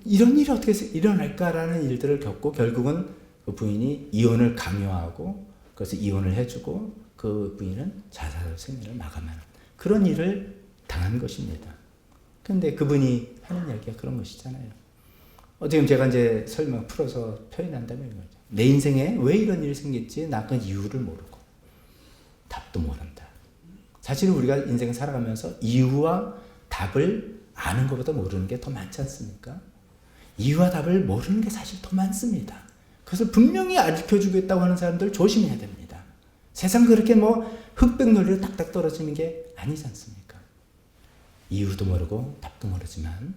이런 일이 어떻게 일어날까라는 일들을 겪고 결국은 그 부인이 이혼을 강요하고 그래서 이혼을 해주고 그 부인은 자살 생애를 마감하는 그런 일을 당한 것입니다. 그런데 그분이 하는 이야기가 그런 것이잖아요. 지금 제가 이제 설명 풀어서 표현한다면 이거죠. 내 인생에 왜 이런 일이 생겼지? 나 그 이유를 모르고 답도 모른다. 사실 우리가 인생을 살아가면서 이유와 답을 아는 것보다 모르는 게 더 많지 않습니까? 이유와 답을 모르는 게 사실 더 많습니다. 그래서 분명히 알려주겠다고 하는 사람들 조심해야 됩니다. 세상 그렇게 뭐 흑백놀이로 딱딱 떨어지는 게 아니지 않습니까? 이유도 모르고 답도 모르지만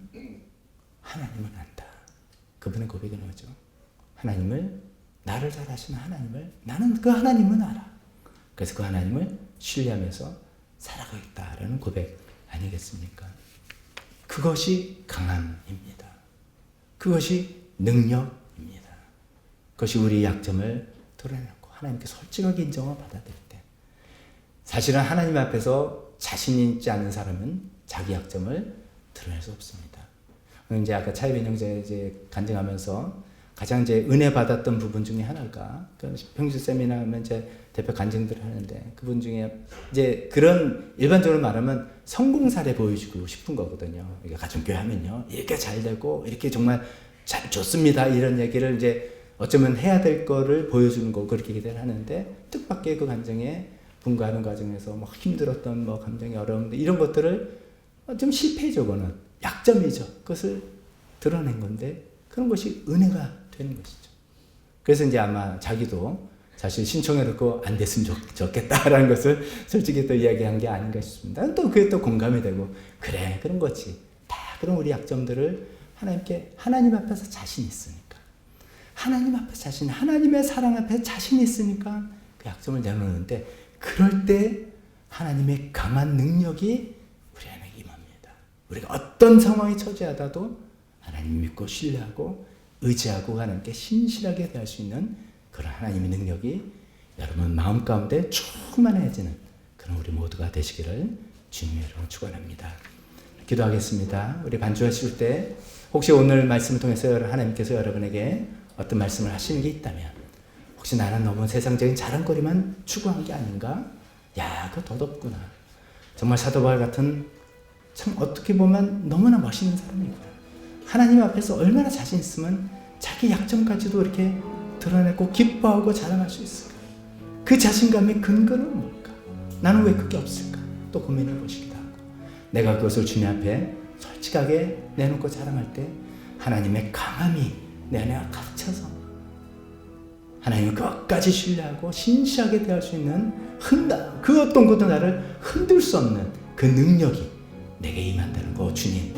하나님은 안다. 그분의 고백은 뭐죠? 하나님을, 나를 잘 아시는 하나님을, 나는 그 하나님은 알아. 그래서 그 하나님을 신뢰하면서 살아가겠다라는 고백 아니겠습니까? 그것이 강함입니다. 그것이 능력입니다. 그것이 우리 약점을 드러내고 하나님께 솔직하게 인정을 받아들일 때, 사실은 하나님 앞에서 자신 있지 않은 사람은 자기 약점을 드러낼 수 없습니다. 이제 아까 차이빈 형제 이제 간증하면서 가장 이제 은혜 받았던 부분 중에 하나가, 평신 세미나 하면 이제 대표 간증들을 하는데, 그분 중에 이제 그런 일반적으로 말하면 성공 사례 보여주고 싶은 거거든요. 그러니까 가정교회 하면요, 이렇게 잘 되고 이렇게 정말 잘 좋습니다, 이런 얘기를 이제 어쩌면 해야 될 거를 보여주는 거고 그렇게 기대를 하는데, 뜻밖의 그 간증에 분가하는 과정에서 뭐 힘들었던 뭐 감정의 어려움들 이런 것들을 좀 실패죠. 그거는 약점이죠. 그것을 드러낸 건데, 그런 것이 은혜가 되는 것이죠. 그래서 이제 아마 자기도 사실 신청해놓고 안 됐으면 좋겠다라는 것을 솔직히 또 이야기한 게 아닌가 싶습니다. 또 그게 또 공감이 되고, 그래, 그런 거지. 다 그런 우리 약점들을 하나님 앞에서 자신 있으니까, 하나님 앞에 하나님의 사랑 앞에 자신 있으니까 그 약점을 내놓는데, 그럴 때 하나님의 강한 능력이 우리 안에 임합니다. 우리가 어떤 상황에 처지하다도 하나님 믿고 신뢰하고 의지하고 하나님께 신실하게 대할 수 있는 그런 하나님의 능력이 여러분 마음 가운데 충만해지는 그런 우리 모두가 되시기를 주님의 이름으로 축원합니다. 기도하겠습니다. 우리 반주하실 때 혹시 오늘 말씀을 통해서 하나님께서 여러분에게 어떤 말씀을 하시는 게 있다면, 혹시 나는 너무 세상적인 자랑거리만 추구한 게 아닌가? 야, 그거 덧없구나. 정말 사도 바울 같은 참 어떻게 보면 너무나 멋있는 사람이구나. 하나님 앞에서 얼마나 자신 있으면 자기 약점까지도 이렇게 드러내고 기뻐하고 자랑할 수 있을까? 그 자신감의 근거는 뭘까? 나는 왜 그게 없을까? 또 고민해 보시기도 하고, 내가 그것을 주님 앞에 솔직하게 내놓고 자랑할 때 하나님의 강함이 내 안에 가득 차서 하나님을 끝까지 신뢰하고 신실하게 대할 수 있는 그 어떤 것도 나를 흔들 수 없는 그 능력이 내게 임한다는 거, 주님,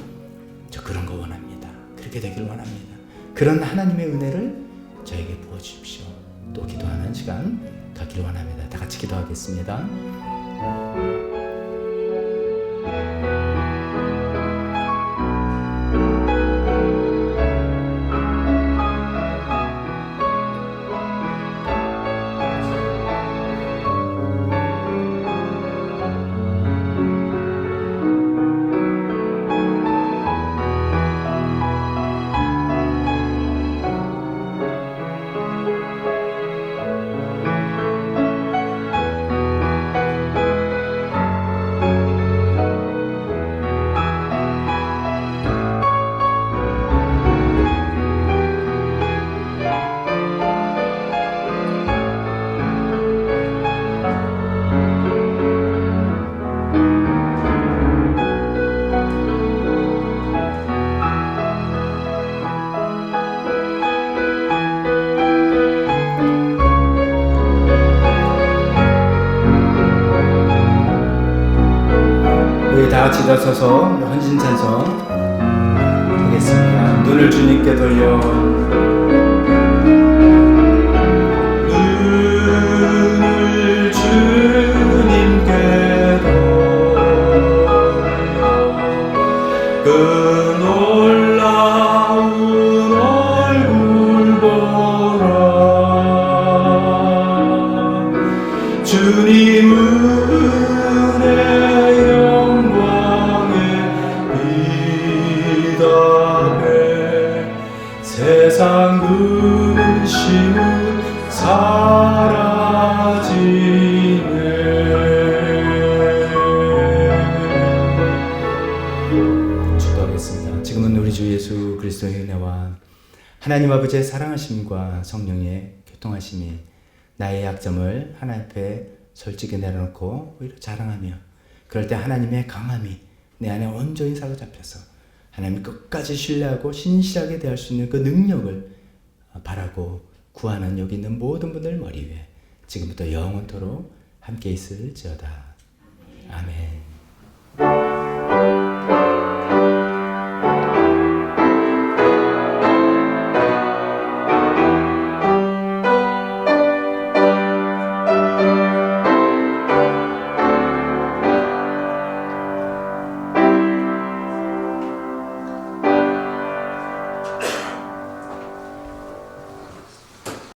저 그런 거 원합니다. 그렇게 되길 원합니다. 그런 하나님의 은혜를 저에게 부어주십시오. 또 기도하는 시간 갖기를 원합니다. 다 같이 기도하겠습니다. 다 같이 일어서서 헌신 찬송 하겠습니다. 눈을 주님께 돌려, 눈을 주님께 돌려 그 놀라운 얼굴 보라. 주님 은혜 세상 근심은 사라지네. 축도하겠습니다. 지금은 우리 주 예수 그리스도의 은혜와 하나님 아버지의 사랑하심과 성령의 교통하심이 나의 약점을 하나님 앞에 솔직히 내려놓고 오히려 자랑하며, 그럴 때 하나님의 강함이 내 안에 온전히 사로잡혀서 하나님 끝까지 신뢰하고 신실하게 대할 수 있는 그 능력을 바라고 구하는 여기 있는 모든 분들 머리 위에 지금부터 영원토록 함께 있을지어다. 아멘.